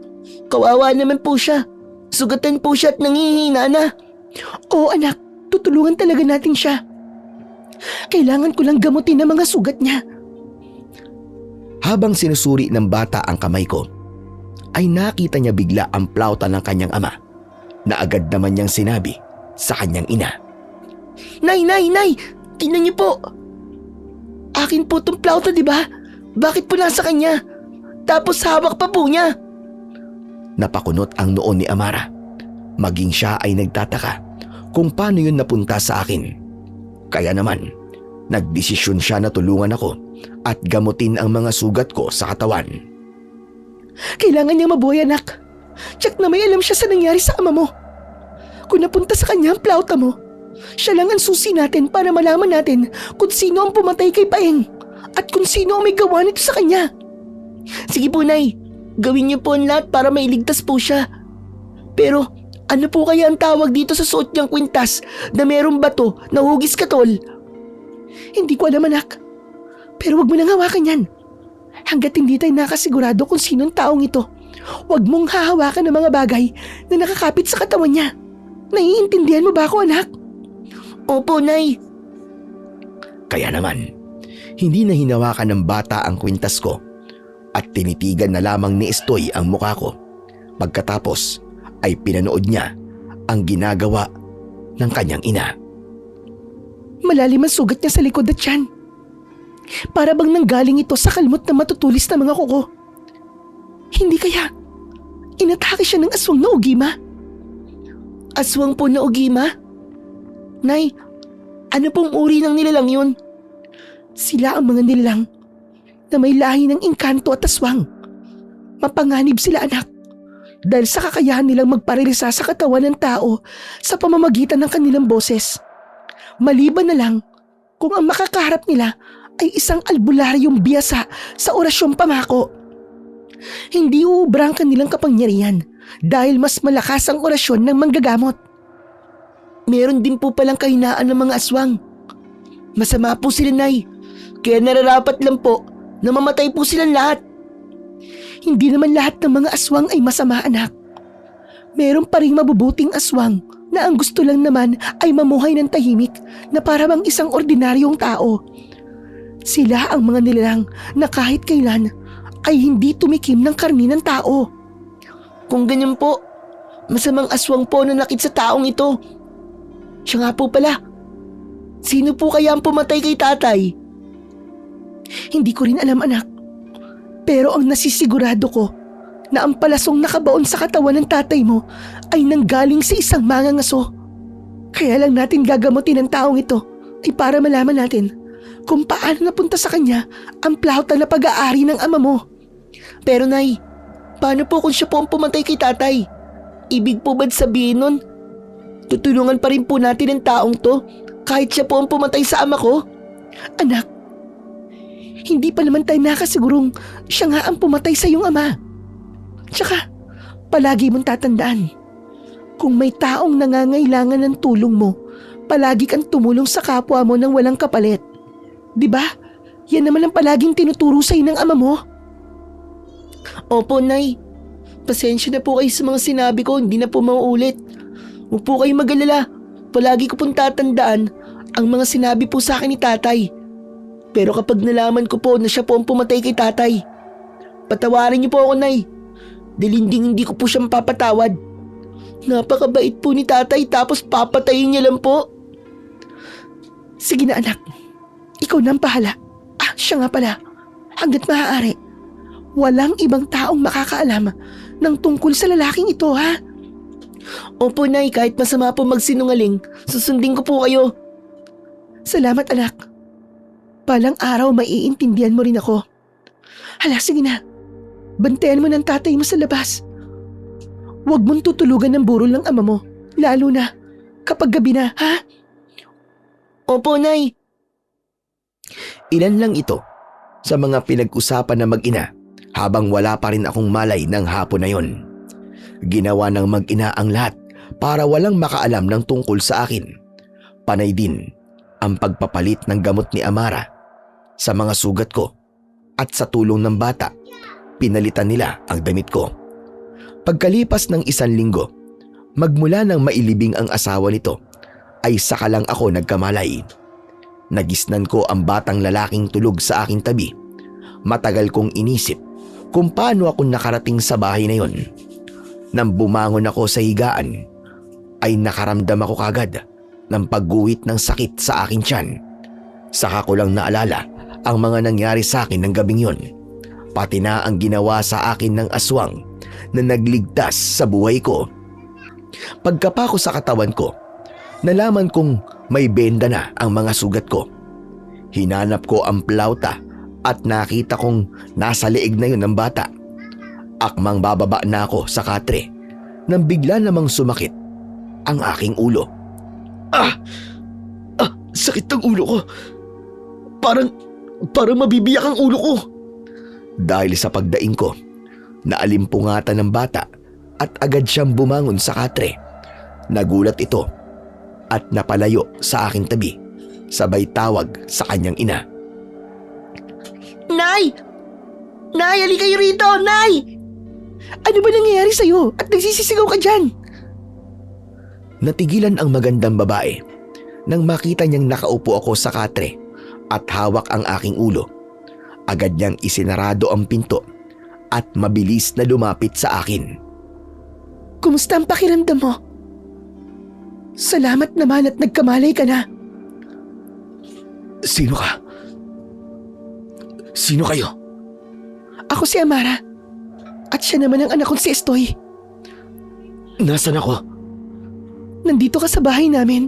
Kawawa naman po siya. Sugatan po siya at nangihina na. Oo, anak. Tutulungan talaga natin siya. Kailangan ko lang gamutin ang mga sugat niya. Habang sinusuri ng bata ang kamay ko, ay nakita niya bigla ang plauta ng kanyang ama na agad naman niyang sinabi sa kanyang ina. Nay! Tingnan niyo po. Akin po tong plauta, di ba? Bakit po nasa kanya? Tapos hawak pa po niya. Napakunot ang noon ni Amara. Maging siya ay nagtataka kung paano yun napunta sa akin. Kaya naman, nagdesisyon siya na tulungan ako at gamutin ang mga sugat ko sa katawan. Kailangan niyang mabuhay, anak. Tsak na may alam siya sa nangyari sa ama mo. Kung napunta sa kanya ang plauta mo, siya lang ang susi natin para malaman natin kung sino ang pumatay kay Paeng at kung sino ang may gawa nito sa kanya. Sige po, Nay. Gawin niyo po ang lahat para mailigtas po siya. Pero ano po kaya ang tawag dito sa suot niyang kwintas na merong bato na hugis katol? Hindi ko alam, anak. Pero wag mo nang hawakan yan. Hanggat hindi tayo nakasigurado kung sinong taong ito, wag mong hahawakan ng mga bagay na nakakapit sa katawan niya. Naiintindihan mo ba ako, anak? Opo, Nay. Kaya naman, hindi na hinawakan ng bata ang kwintas ko at tinitigan na lamang ni Estoy ang mukha ko. Pagkatapos ay pinanood niya ang ginagawa ng kanyang ina. Malalim ang sugat niya sa likod at tiyan. Para bang nanggaling ito sa kalmot na matutulis na mga kuko. Hindi kaya inatake siya ng aswang na ugima? Aswang po na ugima? Nay, ano pong uri ng nilalang yun? Sila ang mga nilalang na may lahi ng engkanto at aswang. Mapanganib sila, anak, dahil sa kakayahan nilang magparirisa sa katawan ng tao sa pamamagitan ng kanilang boses. Maliban na lang kung ang makakaharap nila ay isang albularyong biyasa sa orasyong pamako. Hindi uubra ang kanilang kapangyarihan dahil mas malakas ang orasyon ng manggagamot. Meron din po palang kahinaan ng mga aswang. Masama po sila, Nay, kaya nararapat lang po na mamatay po silang lahat. Hindi naman lahat ng mga aswang ay masama, anak. Meron pa ring mabubuting aswang na ang gusto lang naman ay mamuhay ng tahimik na para bang isang ordinaryong tao. Sila ang mga nilalang na kahit kailan ay hindi tumikim ng karni ng tao. Kung ganyan po, masamang aswang po na nakit sa taong ito. Siya nga po pala. Sino po kaya ang pumatay kay tatay? Hindi ko rin alam, anak. Pero ang nasisigurado ko na ang palasong nakabaon sa katawan ng tatay mo ay nanggaling sa isang mangangaso. Kaya lang natin gagamutin ang taong ito ay para malaman natin kung paano napunta sa kanya ang plauta na pag-aari ng ama mo. Pero Nay, paano po kung siya po ang pumatay kay tatay? Ibig po ba't sabihin nun, tutulungan pa rin po natin ang taong to kahit siya po ang pumatay sa ama ko? Anak, hindi pa naman tayo nakasigurong siya nga ang pumatay sa iyong ama. Tsaka, palagi mong tatandaan, kung may taong nangangailangan ng tulong mo, palagi kang tumulong sa kapwa mo nang walang kapalit. Diba? Yan naman ang palaging tinuturo sa'yo ng ama mo. Opo, Nay. Pasensya na po kayo sa mga sinabi ko, hindi na po mauulit. Huwag po kayong mag-alala. Palagi ko pong tatandaan ang mga sinabi po sa akin ni Tatay. Pero kapag nalaman ko po na siya po ang pumatay kay Tatay, patawarin niyo po ako, Nay. Dahil hindi ko po siya mapapatawad. Napakabait po ni Tatay tapos papatayin niya lang po. Sige na, anak. Ikaw na ang bahala. Siya nga pala. Hanggat maaari, walang ibang taong makakaalam ng tungkol sa lalaking ito, ha? Opo, Nay, kahit masama po magsinungaling, susundin ko po kayo. Salamat, anak. Balang araw maiintindihan mo rin ako. Hala, sige na. Bantayan mo ng tatay mo sa labas. Huwag mong tutulugan ng burol ng ama mo, lalo na kapag gabi na, ha? Opo, Nay. Ilan lang ito sa mga pinag-usapan na mag-ina habang wala pa rin akong malay ng hapon na yon. Ginawa ng mag-ina ang lahat para walang makaalam ng tungkol sa akin. Panay din ang pagpapalit ng gamot ni Amara sa mga sugat ko at sa tulong ng bata, pinalitan nila ang damit ko. Pagkalipas ng 1 linggo, magmula nang mailibing ang asawa nito, ay saka lang ako nagkamalay. Nagisnan ko ang batang lalaking tulog sa aking tabi. Matagal kong inisip kung paano ako nakarating sa bahay na yon. Nang bumangon ako sa higaan, ay nakaramdam ako kagad ng pagguhit ng sakit sa aking tiyan. Saka ko lang naalala ang mga nangyari sa akin ng gabing yon, pati na ang ginawa sa akin ng aswang na nagligtas sa buhay ko. Pagkapa ko sa katawan ko, nalaman kong may benda na ang mga sugat ko. Hinanap ko ang plauta at nakita kong nasa leeg na yun ng bata. Akmang bababa na ako sa katre nang bigla namang sumakit ang aking ulo. Sakit ng ulo ko. Parang mabibiyak ang ulo ko. Dahil sa pagdaing ko, naalimpungatan ng bata at agad siyang bumangon sa katre. Nagulat ito at napalayo sa aking tabi, sabay tawag sa kanyang ina. Nay! Nay, halika kayo rito! Nay! Ano ba nangyayari sa'yo? At nagsisisigaw ka dyan? Natigilan ang magandang babae nang makita niyang nakaupo ako sa katre at hawak ang aking ulo. Agad niyang isinarado ang pinto at mabilis na lumapit sa akin. Kumusta ang pakiramdam mo? Salamat naman at nagkamalay ka na. Sino ka? Sino kayo? Ako si Amara. At siya naman ang anak kong si Estoy. Nasaan ako? Nandito ka sa bahay namin.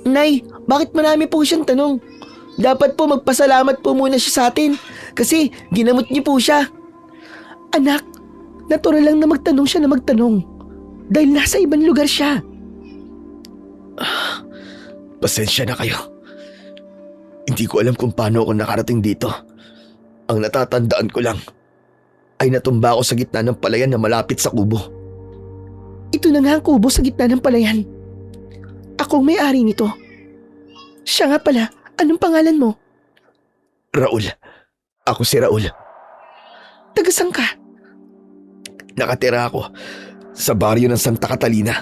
Nay, bakit marami po siyang tanong? Dapat po magpasalamat po muna siya sa atin kasi ginamot niyo po siya. Anak, natural lang na magtanong siya na magtanong dahil nasa ibang lugar siya. Pasensya na kayo. Hindi ko alam kung paano ako nakarating dito. Ang natatandaan ko lang ay natumba ako sa gitna ng palayan na malapit sa kubo. Ito na nga ang kubo sa gitna ng palayan. Akong may-ari nito. Siya nga pala, anong pangalan mo? Raul. Ako si Raul. Tagasang ka? Nakatira ako sa baryo ng Santa Catalina.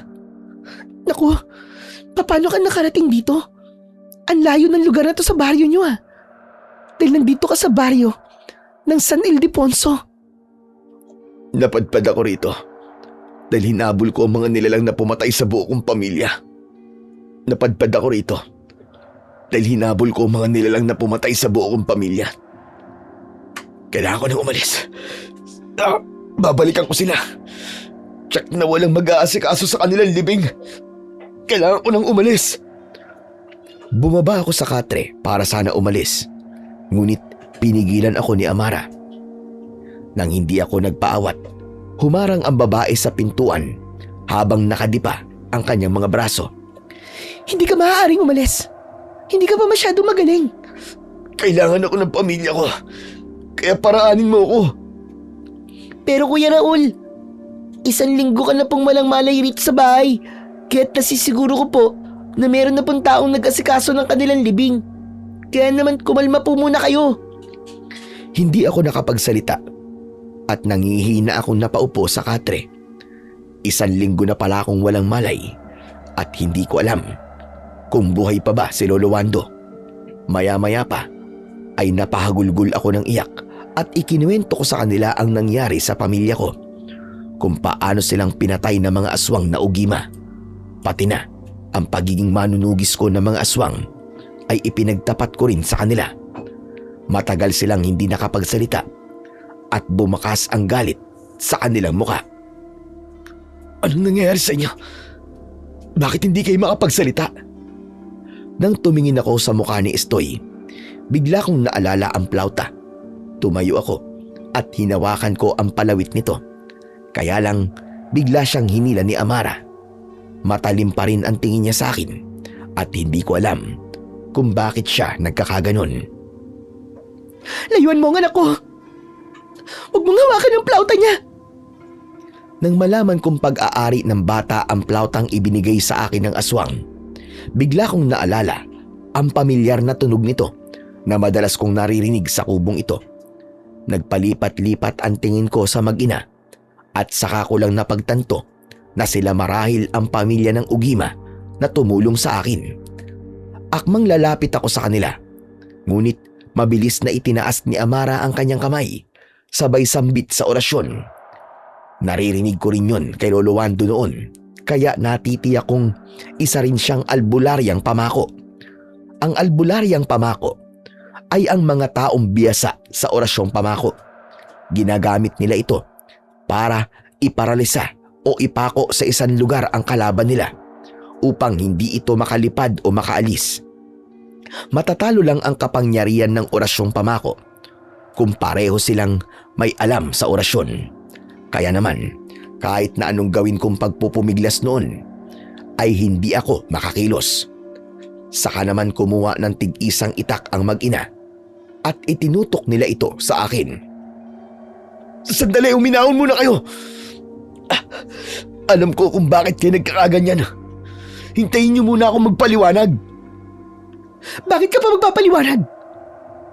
Naku, paano ka nakarating dito? Ang layo ng lugar na to sa baryo nyo Dahil nandito ka sa baryo ng San Ildefonso. Napadpad ako rito dahil hinabol ko ang mga nilalang na pumatay sa buo kong pamilya. Napadpad ako rito dahil hinabol ko ang mga nilalang na pumatay sa buo kong pamilya. Kailangan ko nang umalis. Babalikan ko sila. Tsak na walang mag-aasikaso sa kanilang libing. Kailangan ko nang umalis. Bumaba ako sa katre para sana umalis. Ngunit pinigilan ako ni Amara. Nang hindi ako nagpaawat, humarang ang babae sa pintuan habang nakadipa ang kanyang mga braso. Hindi ka maaaring umalis. Hindi ka pa masyado magaling. Kailangan ako ng pamilya ko. Kaya paraanin mo ako. Pero Kuya Raul, 1 linggo ka na pong malang malay rito sa bahay. Kaya't nasisiguro ko po na meron na pong taong nag-asikaso ng kanilang libing. Kaya naman kumalma po muna kayo. Hindi ako nakapagsalita at nangihina akong napaupo sa katre. 1 linggo na pala akong walang malay at hindi ko alam kung buhay pa ba si Lolo Wando. Maya-maya pa ay napahagulgol ako ng iyak at ikinuwento ko sa kanila ang nangyari sa pamilya ko, kung paano silang pinatay ng mga aswang na ugima. Pati na ang pagiging manunugis ko ng mga aswang ay ipinagtapat ko rin sa kanila. Matagal silang hindi nakapagsalita at bumakas ang galit sa kanilang muka. Anong nangyayari sa inyo? Bakit hindi kayo makapagsalita? Nang tumingin ako sa mukha ni Estoy, bigla kong naalala ang plauta. Tumayo ako at hinawakan ko ang palawit nito. Kaya lang bigla siyang hinila ni Amara. Matalim pa rin ang tingin niya sa akin at hindi ko alam kung bakit siya nagkakaganon. Layuan mo ang anak ko. Huwag mong hawakan ang plauta niya. Nang malaman kong pag-aari ng bata ang plautang ibinigay sa akin ng aswang, bigla kong naalala ang pamilyar na tunog nito na madalas kong naririnig sa kubong ito. Nagpalipat-lipat ang tingin ko sa mag-ina at saka ko lang napagtanto na sila marahil ang pamilya ng ugima na tumulong sa akin. Akmang lalapit ako sa kanila, ngunit mabilis na itinaas ni Amara ang kanyang kamay, sabay sambit sa orasyon. Naririnig ko rin yun kay Lolo Wando noon, kaya natitiyak kong isa rin siyang albularyang pamako. Ang albularyang pamako ay ang mga taong biyasa sa orasyong pamako. Ginagamit nila ito para iparalisa o ipako sa isang lugar ang kalaban nila upang hindi ito makalipad o makaalis. Matatalo lang ang kapangyarihan ng orasyong pamako kung pareho silang may alam sa orasyon. Kaya naman, kahit na anong gawin kong pagpupumiglas noon, ay hindi ako makakilos. Saka naman kumuha ng tig-isang itak ang mag-ina at itinutok nila ito sa akin. Sandali, uminahon muna kayo. Alam ko kung bakit kayo nagkakaganyan. Hintayin niyo muna ako magpaliwanag. Bakit ka pa magpapaliwanag?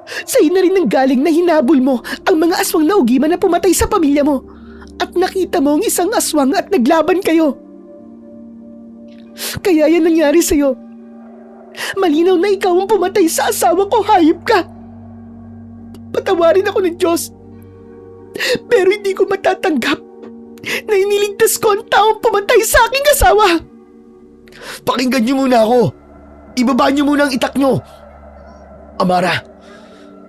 Sa'yo na rin nang galing na hinabol mo ang mga aswang na ugima na pumatay sa pamilya mo at nakita mo ang isang aswang at naglaban kayo. Kaya yan nangyari sa'yo. Malinaw na ikaw ang pumatay sa asawa ko, hayop ka. Patawarin ako ng Diyos. Pero hindi ko matatanggap na iniligtas ko ang taong pumatay sa aking asawa. Pakinggan niyo muna ako. Ibaba niyo muna ang itak niyo. Amara,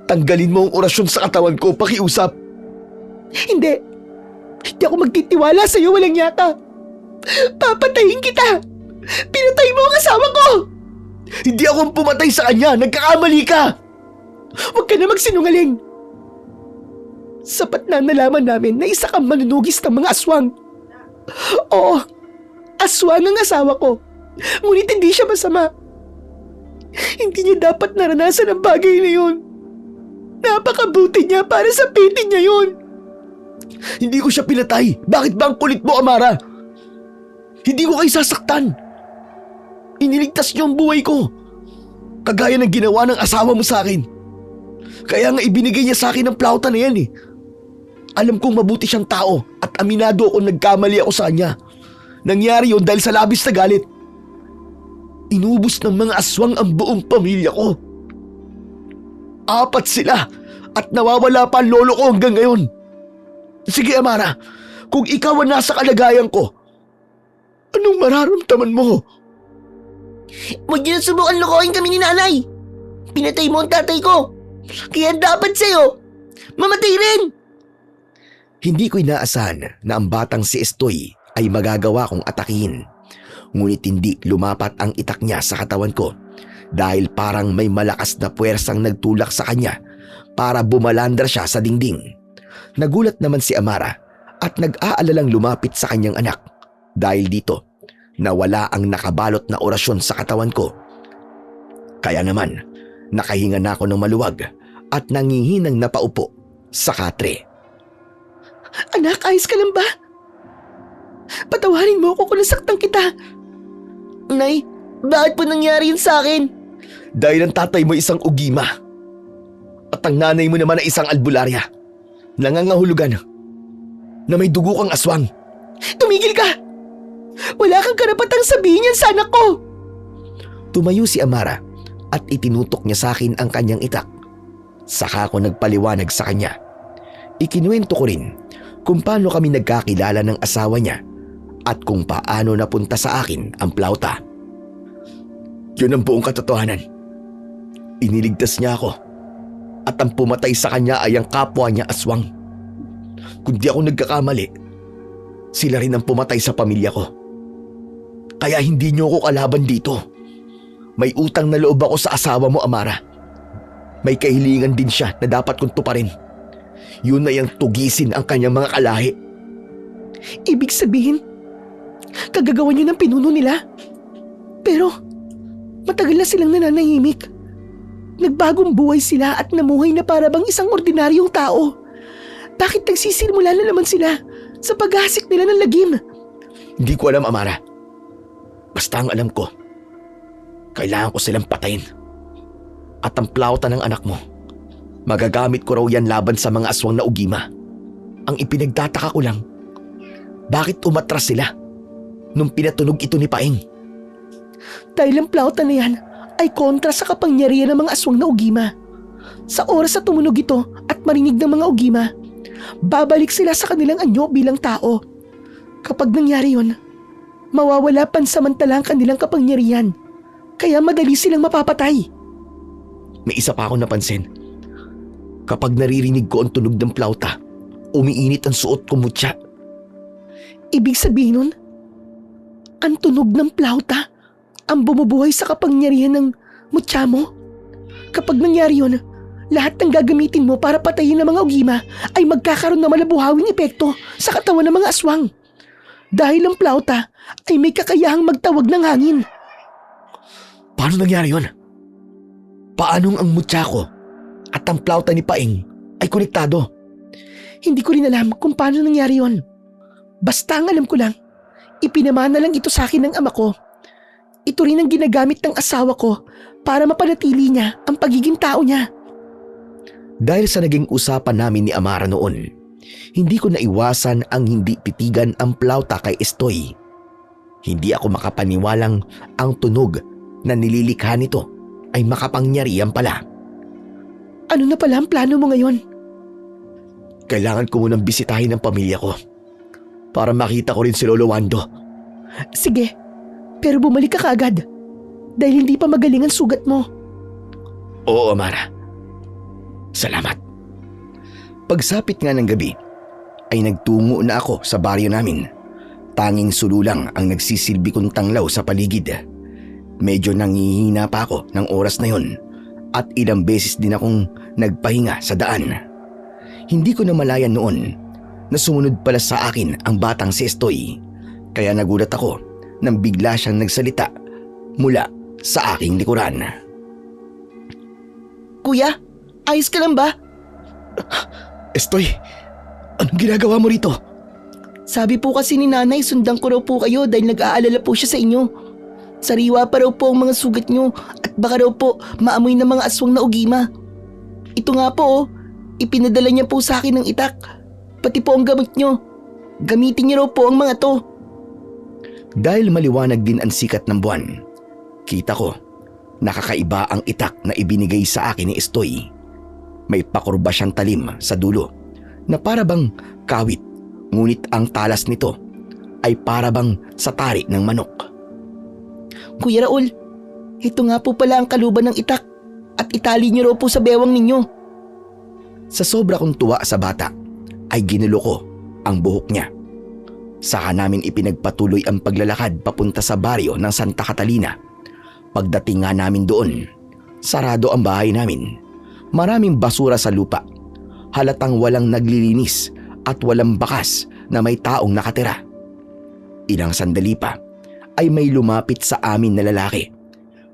tanggalin mo ang orasyon sa katawan ko, pakiusap. Hindi. Hindi ako magtitiwala sa'yo, walang yaka. Papatayin kita. Pinatay mo ang asawa ko. Hindi ako ang pumatay sa kanya, nagkakamali ka. Huwag ka na magsinungaling. Sapat na nalaman namin na isa kang manunugis ng mga aswang. Oo, aswang ang asawa ko. Ngunit hindi siya masama. Hindi niya dapat naranasan ang bagay na yun. Napakabuti niya para sa pitin niya yun. Hindi ko siya pinatay. Bakit ba ang kulit mo, Amara? Hindi ko kayo sasaktan. Iniligtas niyo ang buhay ko. Kagaya ng ginawa ng asawa mo sa akin. Kaya nga ibinigay niya sa akin ang plauta na yan eh. Alam kong mabuti siyang tao at aminado ako nagkamali ako sa kanya. Nangyari yun dahil sa labis na galit. Inubos ng mga aswang ang buong pamilya ko. 4 sila at nawawala pa ang lolo ko hanggang ngayon. Sige, Amara, kung ikaw ang nasa kalagayan ko, anong mararamdaman mo? Huwag niyo na subukan lokohin kami ni nanay. Pinatay mo ang tatay ko. Kaya dapat sa'yo, mamatay rin. Hindi ko inaasahan na ang batang si Estoy ay magagawa kong atakihin. Ngunit hindi lumapat ang itak niya sa katawan ko dahil parang may malakas na puwersang nagtulak sa kanya para bumalandra siya sa dingding. Nagulat naman si Amara at nag-aalalang lumapit sa kanyang anak dahil dito nawala ang nakabalot na orasyon sa katawan ko. Kaya naman, nakahinga na ako ng maluwag at nangihinang napaupo sa katre. Anak, ayos ka lang ba? Patawarin mo ako kung nasaktan kita. Nay, bakit po nangyari yun sa akin? Dahil ang tatay mo isang ugima at ang nanay mo naman ay isang albularya. Nangangahulugan na may dugo kang aswang. Tumigil ka! Wala kang karapatang sabihin yan sa anak ko! Tumayo si Amara at itinutok niya sa akin ang kanyang itak. Saka ako nagpaliwanag sa kanya. Ikinuwento ko rin kung paano kami nagkakilala ng asawa niya at kung paano napunta sa akin ang plauta. Yun ang buong katotohanan. Iniligtas niya ako at ang pumatay sa kanya ay ang kapwa niya aswang. Kung di ako nagkakamali, sila rin ang pumatay sa pamilya ko. Kaya hindi niyo ako kalaban dito. May utang na loob ako sa asawa mo, Amara. May kahilingan din siya na dapat kong tuparin. Yun na yung tugisin ang kanyang mga kalahi. Ibig sabihin, kagagawan niyo ng pinuno nila. Pero, matagal na silang nananahimik. Nagbagong buhay sila at namuhay na para bang isang ordinaryong tao. Bakit nagsisimula na naman sila sa paghasik nila ng lagim? Hindi ko alam, Amara. Basta ang alam ko, kailangan ko silang patayin. At ang plauta ng anak mo, magagamit ko raw yan laban sa mga aswang na ugima. Ang ipinagtataka ko lang, bakit umatras sila nung pinatunog ito ni Paeng? Dahil ang plauta na yan ay kontra sa kapangyarihan ng mga aswang na ugima. Sa oras na tumunog ito at marinig ng mga ugima, babalik sila sa kanilang anyo bilang tao. Kapag nangyari yun, mawawala pansamantala ang kanilang kapangyarihan. Kaya madali silang mapapatay. May isa pa akong napansin. Kapag naririnig ko ang tunog ng plauta, umiinit ang suot ko mutya. Ibig sabihin nun, ang tunog ng plauta ang bumubuhay sa kapangyarihan ng mutya mo. Kapag nangyari yun, lahat ng gagamitin mo para patayin ng mga ugima ay magkakaroon ng malabuhawing epekto sa katawan ng mga aswang. Dahil ang plauta ay may kakayahang magtawag ng hangin. Paano nangyari yun? Paanong ang mutya ko at ang plauta ni Paeng ay konektado? Hindi ko rin alam kung paano nangyari yon. Basta ang alam ko lang, ipinamana lang ito sa akin ng ama ko. Ito rin ang ginagamit ng asawa ko para mapanatili niya ang pagiging tao niya. Dahil sa naging usapan namin ni Amara noon, hindi ko naiwasan ang hindi titigan ang plauta kay Estoy. Hindi ako makapaniwalang ang tunog na nililikha nito ay makapangyarihan pala. Ano na pala ang plano mo ngayon? Kailangan ko munang bisitahin ang pamilya ko para makita ko rin si Lolo Wando. Sige, pero bumalik ka kaagad dahil hindi pa magaling ang sugat mo. Oo, Amara. Salamat. Pagsapit nga ng gabi, ay nagtungo na ako sa baryo namin. Tanging sululang ang nagsisilbi kong tanglaw sa paligid. Medyo nangihina pa ako ng oras na yon at ilang beses din akong nagpahinga sa daan. Hindi ko namalayan noon na sumunod pala sa akin ang batang si Estoy. Kaya nagulat ako nang bigla siyang nagsalita mula sa aking likuran. Kuya, ayos ka lang ba? Estoy, anong ginagawa mo rito? Sabi po kasi ni nanay, sundan ko raw po kayo dahil nag-aalala po siya sa inyo. Sariwa pa raw po ang mga sugat nyo at baka raw po maamoy ng mga aswang na ugima. Ito nga po ipinadala niya po sa akin ng itak. Pati po ang gamit nyo. Gamitin niyo raw po ang mga to. Dahil maliwanag din ang sikat ng buwan, kita ko nakakaiba ang itak na ibinigay sa akin ni Estoy. May pakurba siyang talim sa dulo na parabang kawit, ngunit ang talas nito ay parabang sa tari ng manok. Kuya Raul, ito nga po pala ang kaluban ng itak at itali niyo raw po sa bewang ninyo. Sa sobra kong tuwa sa bata, ay ginulo ko ang buhok niya. Saka namin ipinagpatuloy ang paglalakad papunta sa baryo ng Santa Catalina. Pagdating nga namin doon, sarado ang bahay namin. Maraming basura sa lupa. Halatang walang naglilinis at walang bakas na may taong nakatira. Ilang sandali pa ay may lumapit sa amin na lalaki.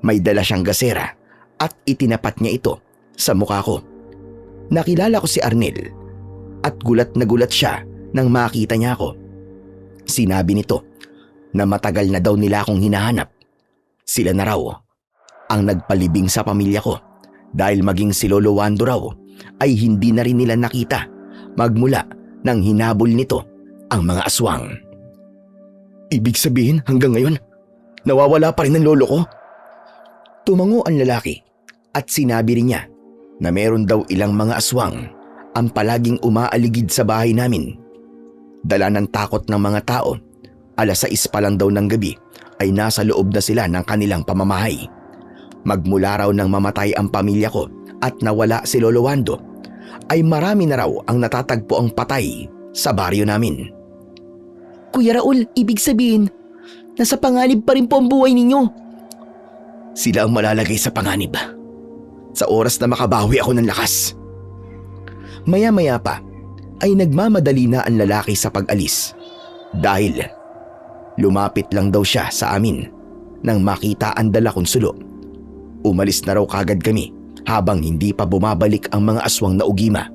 May dala siyang gasera at itinapat niya ito sa mukha ko. Nakilala ko si Arnel at gulat na gulat siya nang makita niya ako. Sinabi nito na matagal na daw nila akong hinahanap. Sila na raw ang nagpalibing sa pamilya ko dahil maging si Lolo Wando raw ay hindi na rin nila nakita magmula nang hinabol nito ang mga aswang. Ibig sabihin hanggang ngayon, nawawala pa rin ang lolo ko? Tumango ang lalaki at sinabi rin niya na meron daw ilang mga aswang ang palaging umaaligid sa bahay namin. Dala ng takot ng mga tao, 6:00 pa lang daw ng gabi ay nasa loob na sila ng kanilang pamamahay. Magmula raw nang mamatay ang pamilya ko at nawala si Lolo Wando, ay marami na raw ang natatagpo ang patay sa baryo namin. Kuya Raul, ibig sabihin, nasa panganib pa rin po ang buhay ninyo. Sila ang malalagay sa panganib sa oras na makabawi ako ng lakas. Maya-maya pa ay nagmamadali na ang lalaki sa pag-alis dahil lumapit lang daw siya sa amin nang makita ang dala kong sulo. Umalis na raw kagad kami habang hindi pa bumabalik ang mga aswang na ugima.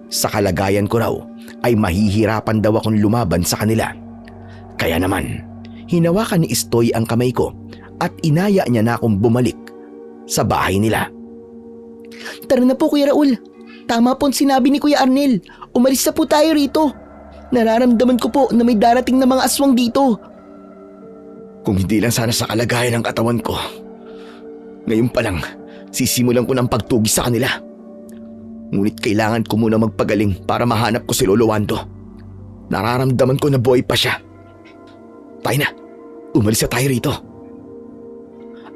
Sa kalagayan ko raw ay mahihirapan daw akong lumaban sa kanila. Kaya naman, hinawakan ni Estoy ang kamay ko at inaya niya na akong bumalik sa bahay nila. Tara na po Kuya Raul. Tama po ang sinabi ni Kuya Arnel. Umalis na po tayo rito. Nararamdaman ko po na may darating na mga aswang dito. Kung hindi lang sana sa kalagayan ng katawan ko, ngayon pa lang sisimulan ko ng pagtugi sa kanila. Ngunit kailangan ko muna magpagaling para mahanap ko si Lolo Wando. Nararamdaman ko na buhay pa siya. Tayo na, umalis na tayo rito.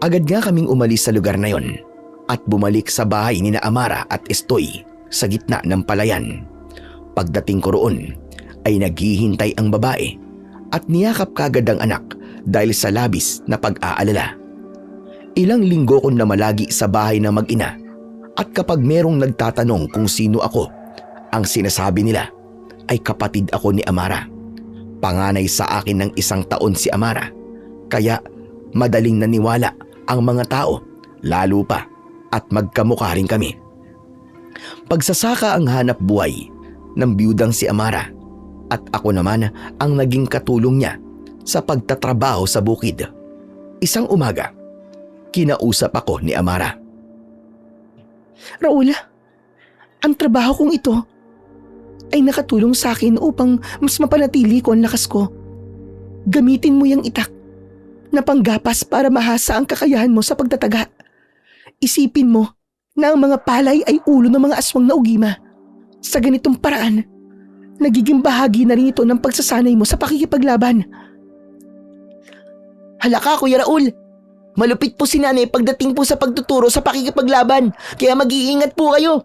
Agad nga kaming umalis sa lugar na yon at bumalik sa bahay ni na Amara at Estoy sa gitna ng palayan. Pagdating ko roon ay naghihintay ang babae at niyakap kagad ang anak dahil sa labis na pag-aalala. Ilang linggo kong namalagi sa bahay ng mag-ina at kapag merong nagtatanong kung sino ako, ang sinasabi nila ay kapatid ako ni Amara. Panganay sa akin ng 1 taon si Amara, kaya madaling naniwala ang mga tao, lalo pa at magkamukha rin kami. Pagsasaka ang hanap buhay ng biyudang si Amara at ako naman ang naging katulong niya sa pagtatrabaho sa bukid. Isang umaga, kinausap ako ni Amara. Raul, ang trabaho kong ito ay nakatulong sa akin upang mas mapanatili ko ang lakas ko. Gamitin mo yung itak na panggapas para mahasa ang kakayahan mo sa pagtataga. Isipin mo na ang mga palay ay ulo ng mga aswang na ugima. Sa ganitong paraan, nagiging bahagi na rin ito ng pagsasanay mo sa pakikipaglaban. Hala ka, Kuya Raul! Malupit po si nanay pagdating po sa pagtuturo sa pakikipaglaban, kaya mag-iingat po kayo.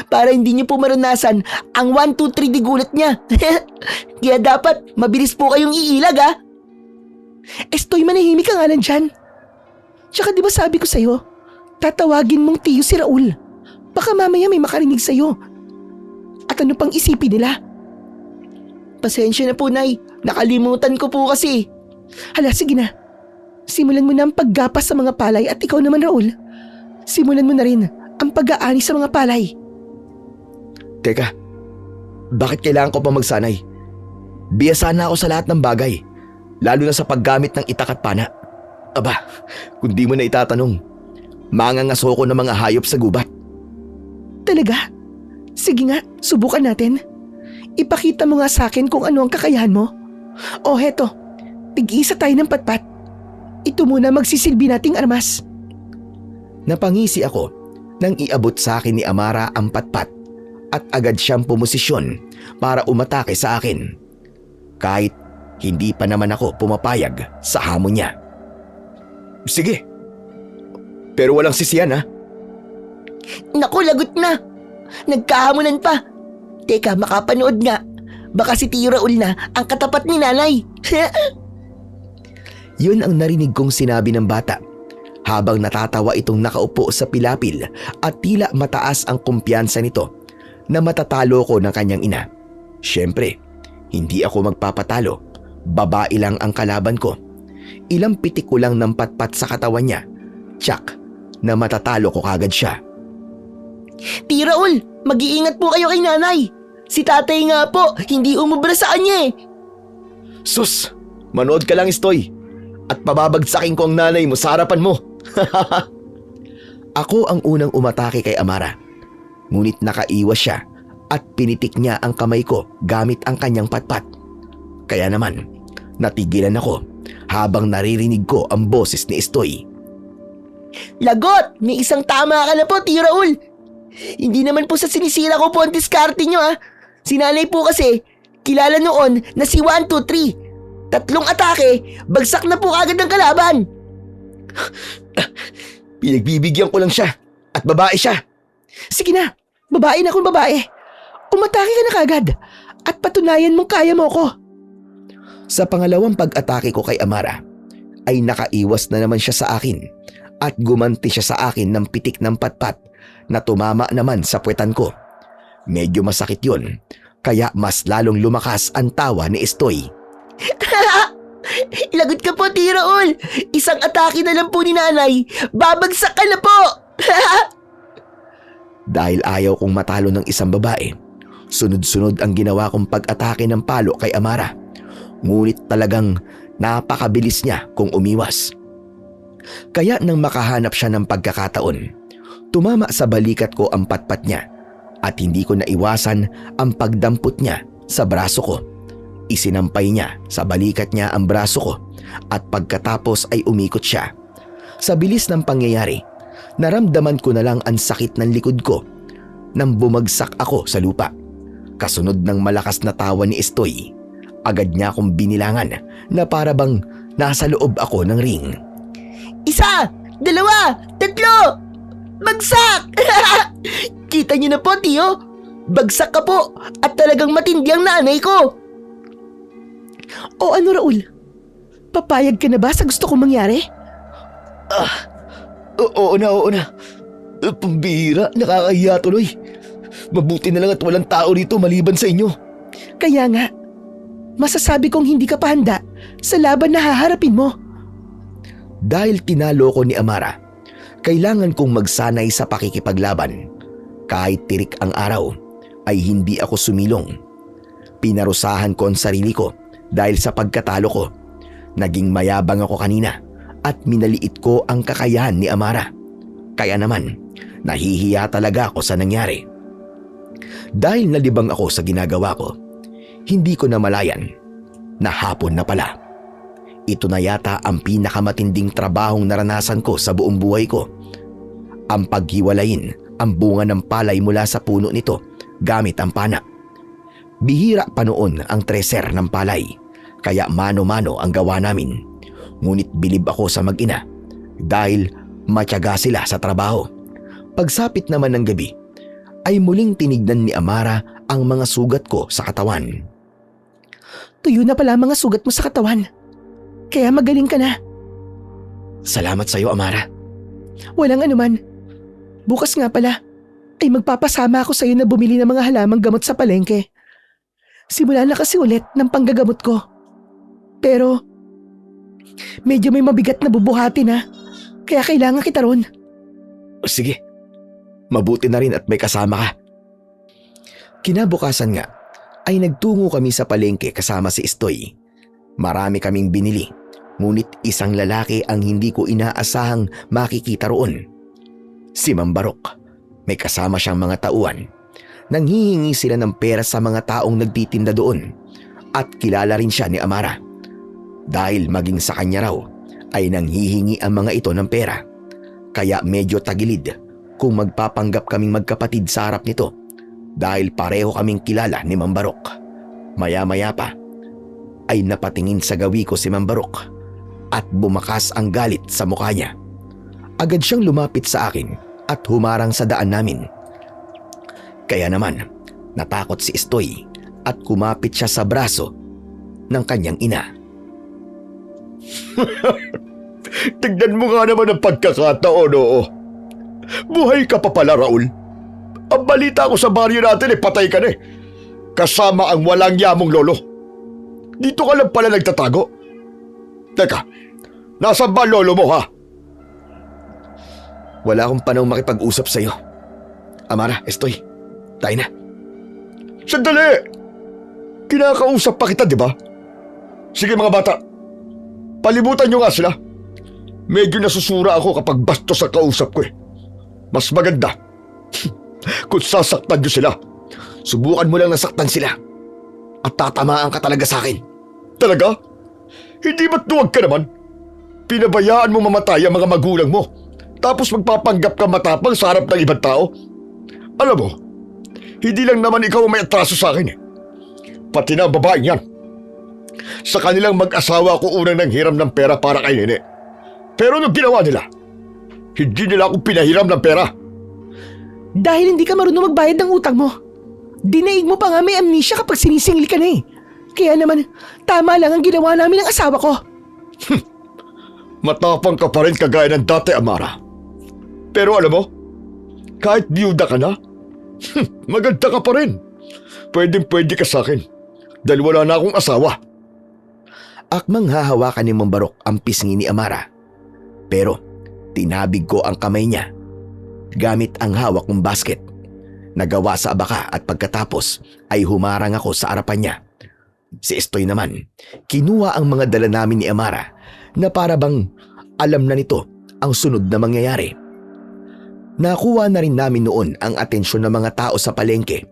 Para hindi niyo po maranasan ang 1, 2, 3 digulat niya. Kaya dapat mabilis po kayong iilag ha. Estoy, manahimik ka nga lang dyan. Tsaka di ba sabi ko sa'yo, tatawagin mong tiyo si Raul. Baka mamaya may makarinig sa'yo. At ano pang isipin nila? Pasensya na po, Nay. Nakalimutan ko po kasi. Hala, sige na. Simulan mo na ang paggapas sa mga palay at ikaw naman, Raul. Simulan mo na rin ang pag-aani sa mga palay. Teka, bakit kailangan ko pa magsanay? Biyasa na ako sa lahat ng bagay, lalo na sa paggamit ng itak at pana. Aba, kung di mo na itatanong, mangangaso ko ng mga hayop sa gubat. Talaga? Sige nga, subukan natin. Ipakita mo nga sa akin kung ano ang kakayahan mo. O heto, tig-isa tayo ng patpat. Ito muna magsisilbi nating armas. Napangisi ako nang iabot sa akin ni Amara ang patpat at agad siyang pumosisyon para umatake sa akin. Kahit hindi pa naman ako pumapayag sa hamon niya. Sige, pero walang sisiyan ha. Naku, lagot na. Nagkahamunan pa. Teka, makapanood nga. Baka si Tio Raul na ang katapat ni nanay. Yun ang narinig kong sinabi ng bata habang natatawa itong nakaupo sa pilapil at tila mataas ang kumpiyansa nito na matatalo ko ng kanyang ina. Siyempre, hindi ako magpapatalo. Babae lang ang kalaban ko. Ilang pitik ko lang ng patpat sa katawan niya. Tsak, na matatalo ko kagad siya. Tio Raul, mag-iingat po kayo kay nanay. Si tatay nga po, hindi umubra sa kanya eh. Sus, manood ka lang, Estoy. At pababagsakin ko ang nanay mo sa harapan mo. Ako ang unang umatake kay Amara. Ngunit nakaiwas siya at pinitik niya ang kamay ko gamit ang kanyang patpat. Kaya naman, natigilan ako habang naririnig ko ang boses ni Estoy. Lagot! May isang tama ka na po, Tio Raul. Hindi naman po sa sinisira ko po ang diskarte nyo ha. Si nanay po kasi, kilala noon na si 1, 2, 3. 3 atake, bagsak na po agad ang kalaban. Pinagbibigyan ko lang siya at babae siya. Sige na, babae na kung babae. Umatake ka na kagad at patunayan mong kaya mo ko. Sa pangalawang pag-atake ko kay Amara, ay nakaiwas na naman siya sa akin at gumanti siya sa akin ng pitik ng patpat na tumama naman sa puwetan ko. Medyo masakit yun, kaya mas lalong lumakas ang tawa ni Estoy. Lagot ka po, Tio Raul. Isang atake na lang po ni nanay, babagsak ka na po. Dahil ayaw kong matalo ng isang babae, sunod-sunod ang ginawa kong pag-atake ng palo kay Amara. Ngunit talagang napakabilis niya kung umiwas. Kaya nang makahanap siya ng pagkakataon, tumama sa balikat ko ang patpat niya at hindi ko naiwasan ang pagdampot niya sa braso ko. Isinampay niya sa balikat niya ang braso ko at pagkatapos ay umikot siya. Sa bilis ng pangyayari, naramdaman ko na lang ang sakit ng likod ko nang bumagsak ako sa lupa. Kasunod ng malakas na tawa ni Estoy, agad niya akong binilangan na para bang nasa loob ako ng ring. 1, 2, 3, bagsak! Kita niyo na po, Tio. Bagsak ka po at talagang matindi ang nanay ko. O ano, Raul? Papayag ka na ba sa gusto kong mangyari? Oo na. Pambihira, nakakahiya tuloy. Mabuti na lang at walang tao rito maliban sa inyo. Kaya nga, masasabi kong hindi ka pa handa sa laban na haharapin mo. Dahil tinalo ko ni Amara, kailangan kong magsanay sa pakikipaglaban. Kahit tirik ang araw, ay hindi ako sumilong. Pinarusahan ko ang sarili ko dahil sa pagkatalo ko. Naging mayabang ako kanina at minaliit ko ang kakayahan ni Amara. Kaya naman, nahihiya talaga ako sa nangyari. Dahil nalibang ako sa ginagawa ko, hindi ko namalayan na hapon na pala. Ito na yata ang pinakamatinding trabahong naranasan ko sa buong buhay ko. Ang paghiwalayin ang bunga ng palay mula sa puno nito gamit ang pana. Bihira pa noon ang treser ng palay, kaya mano-mano ang gawa namin. Ngunit bilib ako sa mag-ina dahil matyaga sila sa trabaho. Pagsapit naman ng gabi, ay muling tinignan ni Amara ang mga sugat ko sa katawan. Tuyo na pala ang mga sugat mo sa katawan. Kaya magaling ka na. Salamat sa iyo, Amara. Walang anuman. Bukas nga pala, ay magpapasama ako sa iyo na bumili ng mga halamang gamot sa palengke. Simula na kasi ulit ng panggagamot ko. Pero, medyo may mabigat na bubuhatin ha. Kaya kailangan kita ron. Sige, mabuti na rin at may kasama ka. Kinabukasan nga, ay nagtungo kami sa palengke kasama si Estoy. Marami kaming binili, ngunit isang lalaki ang hindi ko inaasahang makikita roon. Si Mang Barok. May kasama siyang mga tauhan. Nanghihingi sila ng pera sa mga taong nagtitinda doon at kilala rin siya ni Amara. Dahil maging sa kanya raw ay nanghihingi ang mga ito ng pera. Kaya medyo tagilid kung magpapanggap kaming magkapatid sa harap nito dahil pareho kaming kilala ni Mang Barok. Maya-maya pa ay napatingin sa gawi ko si Mang Barok at bumakas ang galit sa mukha niya. Agad siyang lumapit sa akin at humarang sa daan namin. Kaya naman, natakot si Estoy at kumapit siya sa braso ng kanyang ina. Tignan mo nga naman ang pagkakataon, oo. Buhay ka pa pala, Raul. Ang balita ko sa baryo natin patay ka na eh. Kasama ang walang yamong lolo. Dito ka lang pala nagtatago. Teka, nasaan ba lolo mo, ha? Wala akong panahon makipag-usap sa iyo. Amara, Estoy, tayo na. Sandali! Kinakausap pa kita, di ba? Sige mga bata, palibutan nyo nga sila. Medyo nasusura ako kapag bastos sa kausap ko eh. Mas maganda. Kung sasaktan niyo sila. Subukan mo lang nasaktan sila. At tatamaan ka talaga sa akin. Talaga? Hindi ba't duwag ka naman? Pinabayaan mo mamatay ang mga magulang mo. Tapos magpapanggap ka matapang sa harap ng ibang tao? Alam mo, hindi lang naman ikaw ang may atraso sa akin eh. Pati na ang babaeng yan. Sa kanilang mag-asawa ko unang nanghiram ng pera para kay Nene. Pero anong ginawa nila? Hindi nila ako pinahiram ng pera. Dahil hindi ka marunong magbayad ng utang mo. Dinaig mo pa nga may amnesia kapag sinisingil ka na eh. Kaya naman, tama lang ang ginawa namin ng asawa ko. Matapang ka pa rin kagaya ng dati, Amara. Pero alam mo, kahit biyuda ka na, maganda ka pa rin. Pwedeng-pwede ka sa akin dahil wala na akong asawa. Akmang hahawakan ni Mang Barok ang pisngi ni Amara. Pero tinabig ko ang kamay niya gamit ang hawak kong basket. Nagawa sa abaka at pagkatapos ay humarang ako sa harapan niya. Si Estoy naman, kinuha ang mga dala namin ni Amara na para bang alam na nito ang sunod na mangyayari. Nakuha na rin namin noon ang atensyon ng mga tao sa palengke.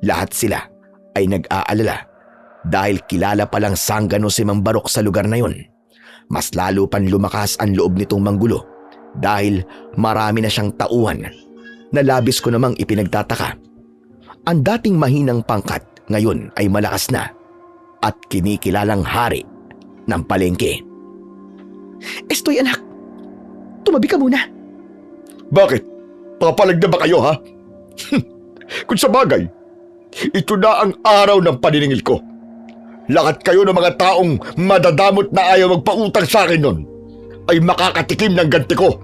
Lahat sila ay nag-aalala dahil kilala palang sanggano si Mang Barok sa lugar na yon. Mas lalo pang lumakas ang loob nitong manggulo dahil marami na siyang tauhan na labis ko namang ipinagtataka. Ang dating mahinang pangkat ngayon ay malakas na at kinikilalang hari ng palengke. Estoy anak, tumabi ka muna. Bakit? Papalag na ba kayo, ha? Kung sa bagay, ito na ang araw ng paniningil ko. Lahat kayo ng mga taong madadamot na ayaw magpautang sa akin nun ay makakatikim ng ganti ko.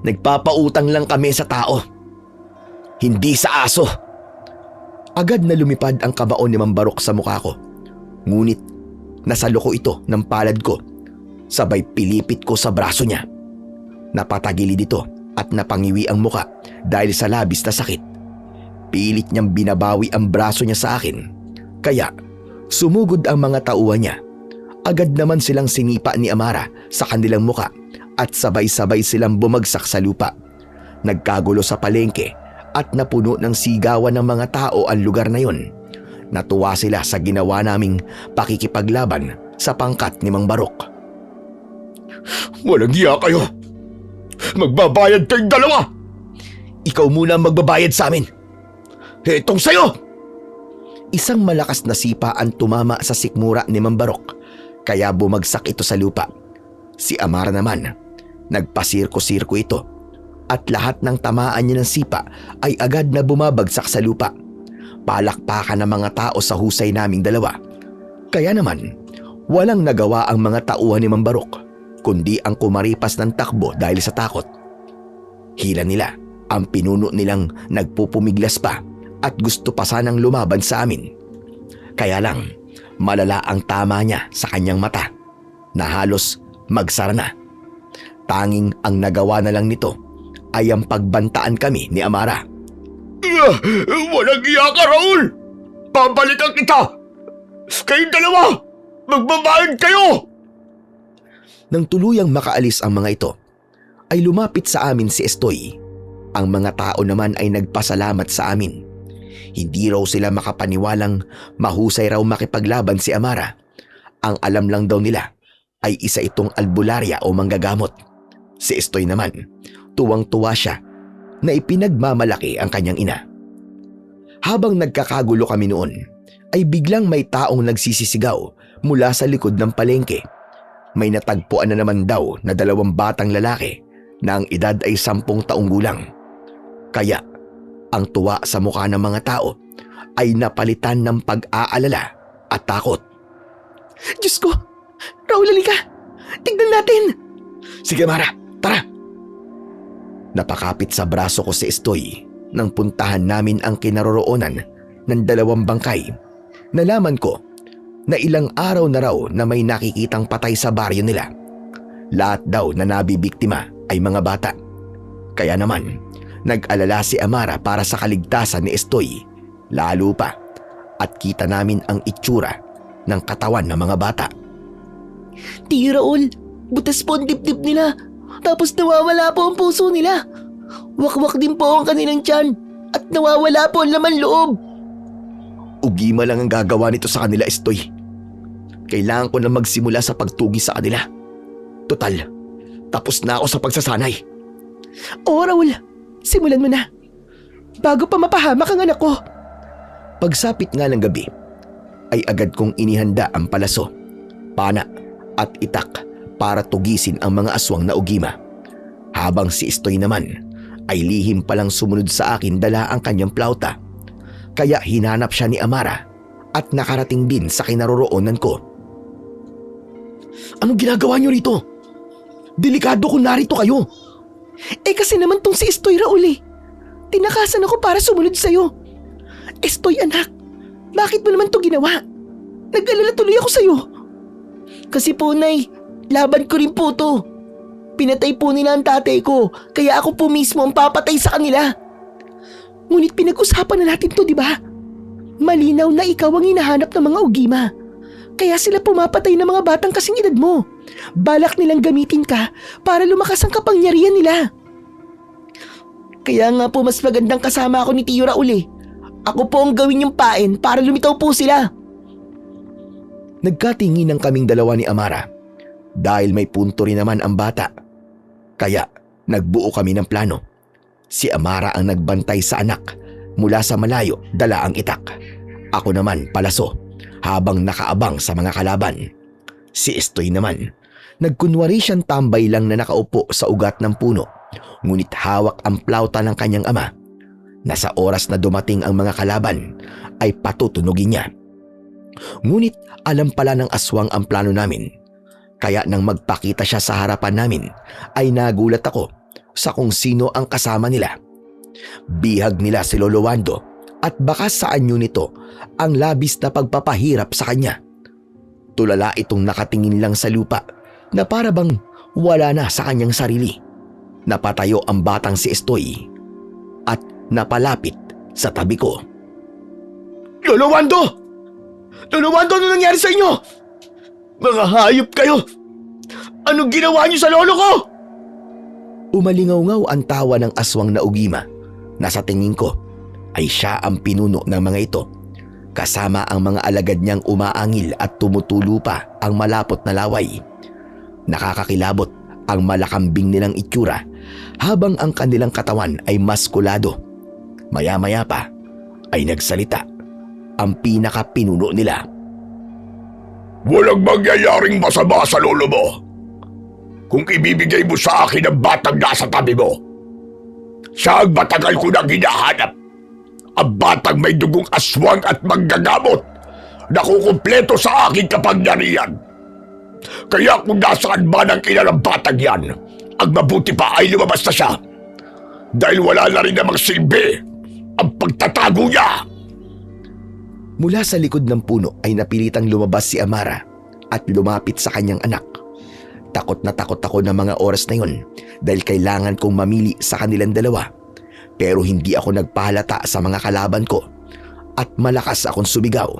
Nagpapautang lang kami sa tao, hindi sa aso. Agad na lumipad ang kabaon ni Mang Barok sa mukha ko. Ngunit nasalo ko ito ng palad ko. Sabay pilipit ko sa braso niya. Napatagilid ito at napangiwi ang muka dahil sa labis na sakit. Pilit niyang binabawi ang braso niya sa akin. Kaya sumugod ang mga tauhan niya. Agad naman silang sinipa ni Amara sa kanilang muka at sabay-sabay silang bumagsak sa lupa. Nagkagulo sa palengke at napuno ng sigawan ng mga tao ang lugar na yon. Natuwa sila sa ginawa naming pakikipaglaban sa pangkat ni Mang Barok. Walang hiya kayo! Magbabayad kayong dalawa! Ikaw muna ang magbabayad sa amin. Etong sayo! Isang malakas na sipa ang tumama sa sikmura ni Mang Barok, kaya bumagsak ito sa lupa. Si Amara naman, nagpasirko-sirko ito at lahat ng tamaan niya ng sipa ay agad na bumabagsak sa lupa. Palakpakan ng mga tao sa husay naming dalawa. Kaya naman, walang nagawa ang mga tauhan ni Mang Barok, kundi ang kumaripas ng takbo dahil sa takot. Hila nila ang pinuno nilang nagpupumiglas pa at gusto pa sanang lumaban sa amin. Kaya lang, malala ang tama niya sa kanyang mata na halos magsara na. Tanging ang nagawa na lang nito ay ang pagbantaan kami ni Amara. Walang hiya ka, Raul! Pabalikan kita! Kayong dalawa! Magbabayad kayo! Nang tuluyang makaalis ang mga ito, ay lumapit sa amin si Estoy. Ang mga tao naman ay nagpasalamat sa amin. Hindi raw sila makapaniwalang mahusay raw makipaglaban si Amara. Ang alam lang daw nila ay isa itong albularya o manggagamot. Si Estoy naman, tuwang-tuwa siya na ipinagmamalaki ang kanyang ina. Habang nagkakagulo kami noon, ay biglang may taong nagsisisigaw mula sa likod ng palengke. May natagpuan na naman daw na 2 batang lalaki na ang edad ay 10 taong gulang. Kaya ang tuwa sa mukha ng mga tao ay napalitan ng pag-aalala at takot. Diyos ko! Raul, halika! Tignan natin! Sige Mara, tara! Napakapit sa braso ko si Estoy nang puntahan namin ang kinaroroonan ng 2 bangkay. Nalaman ko na ilang araw na raw na may nakikitang patay sa baryo nila. Lahat daw na nabibiktima ay mga bata. Kaya naman, nag-alala si Amara para sa kaligtasan ni Estoy, lalo pa at kita namin ang itsura ng katawan ng mga bata. Di, Raul, butas po ang dibdib nila. Tapos nawawala po ang puso nila. Wakwak din po ang kanilang tiyan at nawawala po ang laman loob. Ugima lang ang gagawa nito sa kanila, Estoy. Kailangan ko na magsimula sa pagtugi sa kanila. Total, tapos na ako sa pagsasanay. Oo, Raul. Simulan mo na. Bago pa mapahamak ang anak ko. Pagsapit nga ng gabi, ay agad kong inihanda ang palaso, pana at itak para tugisin ang mga aswang na ugima. Habang si Estoy naman ay lihim palang sumunod sa akin dala ang kanyang plauta. Kaya hinanap siya ni Amara at nakarating din sa kinaroroonan ko. Anong ginagawa niyo rito? Delikado kung narito kayo. Kasi naman tong si Estoy, Raul eh. Tinakasan ako para sumunod sa'yo. Estoy, anak, bakit mo naman to ginawa? Nag-alala tuloy ako sa'yo. Kasi po, Nay, laban ko rin po to. Pinatay po nila ang tatay ko, kaya ako po mismo ang papatay sa kanila. Ngunit pinag-usapan na natin to, di ba? Malinaw na ikaw ang hinahanap ng mga ugima. Kaya sila pumapatay ng mga batang kasing edad mo. Balak nilang gamitin ka para lumakas ang kapangyarihan nila. Kaya nga po mas magandang kasama ako ni Tio Raul eh. Ako po ang gawin yung pain para lumitaw po sila. Nagkatingin ng kaming dalawa ni Amara dahil may punto rin naman ang bata. Kaya nagbuo kami ng plano. Si Amara ang nagbantay sa anak mula sa malayo, dala ang itak. Ako naman palaso habang nakaabang sa mga kalaban. Si Estoy naman, nagkunwari siyang tambay lang na nakaupo sa ugat ng puno, ngunit hawak ang plauta ng kanyang ama. Nasa oras na dumating ang mga kalaban ay patutunugin niya. Ngunit alam pala ng aswang ang plano namin. Kaya nang magpakita siya sa harapan namin ay nagulat ako sa kung sino ang kasama nila. Bihag nila si Lolo Wando at baka sa anyo nito ang labis na pagpapahirap sa kanya. Tulala itong nakatingin lang sa lupa na para bang wala na sa kanyang sarili. Napatayo ang batang si Estoy at napalapit sa tabi ko. Lolo Wando! Lolo Wando, ano nangyari sa inyo? Mga hayop kayo! Anong ginawa niyo sa lolo ko? Umalingaw-ngaw ang tawa ng aswang na ugima na sa tingin ko ay siya ang pinuno ng mga ito. Kasama ang mga alagad niyang umaangil at tumutulo pa ang malapot na laway. Nakakakilabot ang malakambing nilang itsura habang ang kanilang katawan ay maskulado. Maya-maya pa ay nagsalita ang pinaka-pinuno nila. Walang mangyayaring masama sa lolo mo kung ibibigay mo sa akin ang batang nasa tabi mo. Siya ang matagal ko nang hinahanap. Ang batang may dugong aswang at manggagamot na kukumpleto sa aking kapangyarihan. Kaya kung nasaan man ang ina ng batang yan, ang mabuti pa ay lumabas na siya. Dahil wala na rin namang silbi ang pagtatago niya. Mula sa likod ng puno ay napilitang lumabas si Amara at lumapit sa kanyang anak. Takot na takot ako ng mga oras na yun dahil kailangan kong mamili sa kanilang dalawa. Pero hindi ako nagpahalata sa mga kalaban ko at malakas akong sumigaw.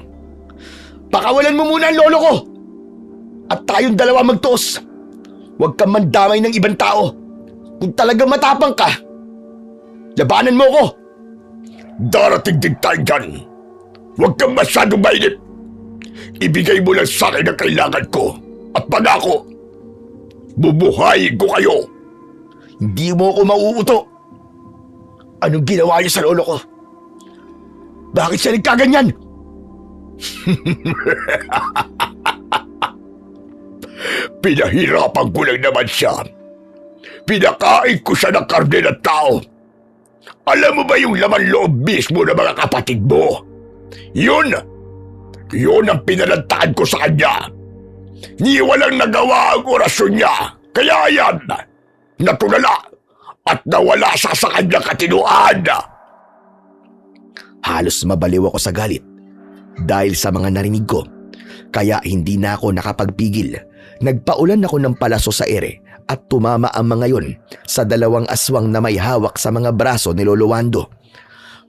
Pakawalan mo muna ang lolo ko! At tayong dalawa magtuos. Huwag kang mandamay ng ibang tao. Kung talagang matapang ka, labanan mo ko! Darating din tayo dyan. Huwag kang masyadong mainip. Ibigay mo lang sa akin ang kailangan ko at pangako, bubuhayin ko kayo. Hindi mo ako mauuto. Anong ginawa niyo sa lolo ko? Bakit siya nagkaganyan? Pinahirapan ko lang naman siya. Pinakain ko siya ng karne ng tao. Alam mo ba yung laman loob mismo ng mga kapatid mo? Yun ang pinalantaan ko sa kanya. Ni walang nagawa ang orasyon niya. Kaya yan, natulala at nawala siya sa kanyang katinuan. Halos mabaliw ako sa galit dahil sa mga narinig ko. Kaya hindi na ako nakapagpigil. Nagpaulan ako ng palaso sa ere at tumama ang mga yon sa dalawang aswang na may hawak sa mga braso ni Lolo Wando.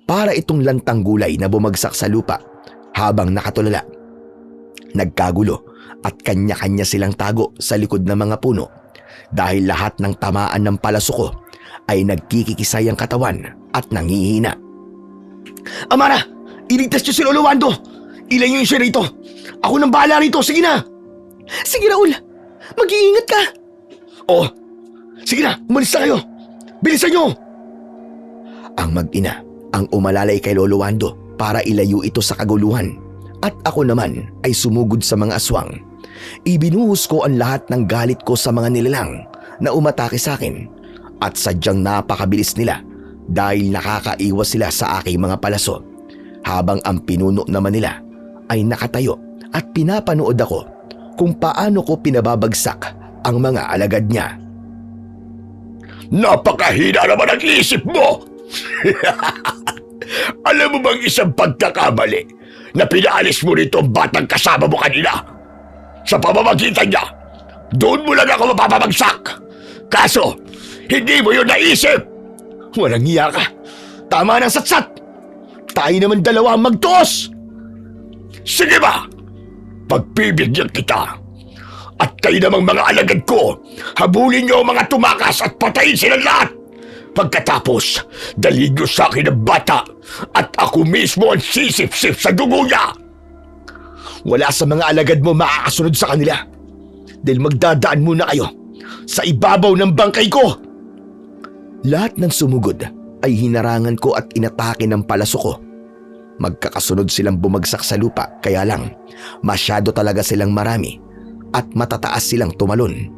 Para itong lantang gulay na bumagsak sa lupa habang nakatulala. Nagkagulo at kanya-kanya silang tago sa likod ng mga puno dahil lahat ng tamaan ng palaso ko ay nagkikikisay ang katawan at nangihina. Amara! Iligtas niyo si Lolo Wando! Ilayo niyo siya rito! Ako nang bahala rito! Sige na! Sige Raul, mag-iingat ka. Oh, sige na! Umalis na kayo! Bilisan niyo! Ang mag-ina ang umalalay kay Lolo Wando para ilayo ito sa kaguluhan at ako naman ay sumugod sa mga aswang. Ibinuhos ko ang lahat ng galit ko sa mga nilalang na umatake sa akin at sadyang napakabilis nila dahil nakakaiwas sila sa aking mga palaso habang ang pinuno naman nila ay nakatayo at pinapanood ako kung paano ko pinababagsak ang mga alagad niya. Napakahina naman ang isip mo! Alam mo bang isang pagkakamali na pinaalis mo rito ang batang kasama mo kanina? Sa pamamagitan niya, doon mo lang ako mapapabagsak. Kaso, hindi mo yun naisip. Walang hiya ka! Tama ng satsat! Tayo naman dalawa ang magtuos! Sige ba? Pagpibigyan kita. At kayo namang mga alagad ko, habulin niyo ang mga tumakas at patayin silang lahat. Pagkatapos, dalhin niyo sa akin ang bata at ako mismo ang sisip-sip sa dugo niya. Wala sa mga alagad mo makakasunod sa kanila dahil magdadaan muna kayo sa ibabaw ng bangkay ko. Lahat ng sumugod ay hinarangan ko at inatake ng palaso ko. Magkakasunod silang bumagsak sa lupa kaya lang masyado talaga silang marami at matataas silang tumalon.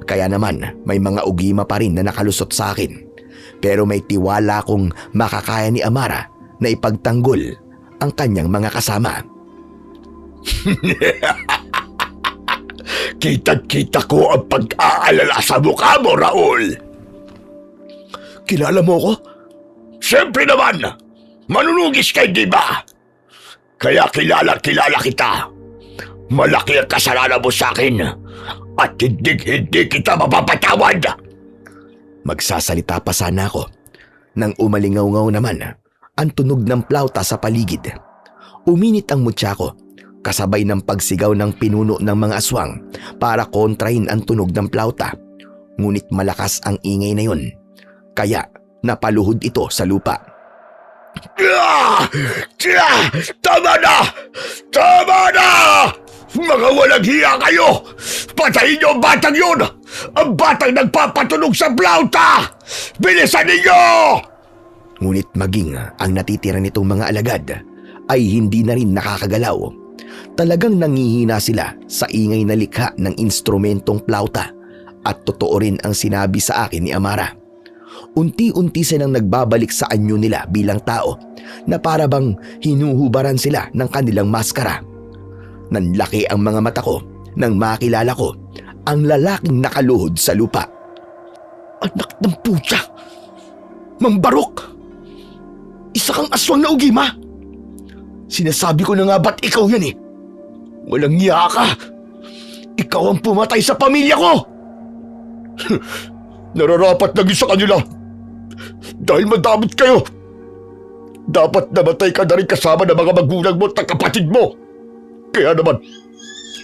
Kaya naman may mga ugima pa rin na nakalusot sa akin. Pero may tiwala kong makakaya ni Amara na ipagtanggol ang kanyang mga kasama. Kitang-kita ko ang pag-aalala sa mukha mo, Raul. Kilala mo ko? Siyempre naman, manunugis ka, di ba? Kaya kilala kita. Malaki ang kasalanan mo sa akin at hindi kita mapapatawad. Magsasalita pa sana ako nang umalingaw-ngaw naman ang tunog ng plauta sa paligid. Uminit ang mutya ko kasabay ng pagsigaw ng pinuno ng mga aswang para kontrahin ang tunog ng plauta. Ngunit malakas ang ingay na yun, kaya napaluhod ito sa lupa. Tama na! Mga walang hiya kayo! Patayin niyo ang batang yun! Ang batang nagpapatunog sa plauta! Bilisan ninyo! Ngunit maging ang natitira nitong mga alagad ay hindi na rin nakakagalaw. Talagang nangihina sila sa ingay na likha ng instrumentong plauta at totoo rin ang sinabi sa akin ni Amara. Unti-unti silang nagbabalik sa anyo nila bilang tao na para bang hinuhubaran sila ng kanilang maskara. Nanlaki ang mga mata ko nang makilala ko ang lalaking nakaluhod sa lupa. Anak ng putya! Mang Barok! Isa kang aswang na ugima! Sinasabi ko na nga ba't ikaw yan eh? Walang hiya ka! Ikaw ang pumatay sa pamilya ko! Nararapat na sa kanila dahil madamot kayo. Dapat namatay ka na rin kasama ng mga magulang mo at kapatid mo. Kaya naman,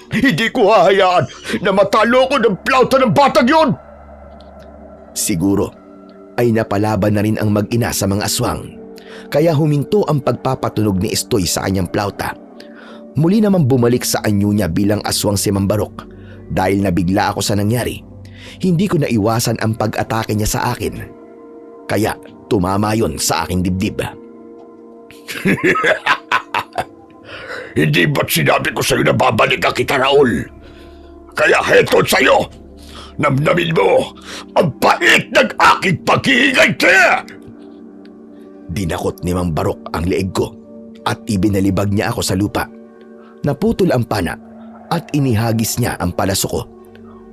hindi ko hahayaan na matalo ko ng plauta ng batang yon. Siguro ay napalaban na rin ang mag-ina sa mga aswang, kaya huminto ang pagpapatunog ni Estoy sa kanyang plauta. Muli naman bumalik sa anyo niya bilang aswang si Mang Barok. Dahil nabigla ako sa nangyari, hindi ko naiwasan ang pag-atake niya sa akin. Kaya tumama yon sa aking dibdib. Hindi ba't sinabi ko sa'yo na babalikan kita, Raul? Kaya heto sa'yo, namnamin mo ang pait ng aking paghihingay ka! Dinakot ni Mang Barok ang leeg ko at ibinalibag niya ako sa lupa. Naputol ang pana at inihagis niya ang palaso ko.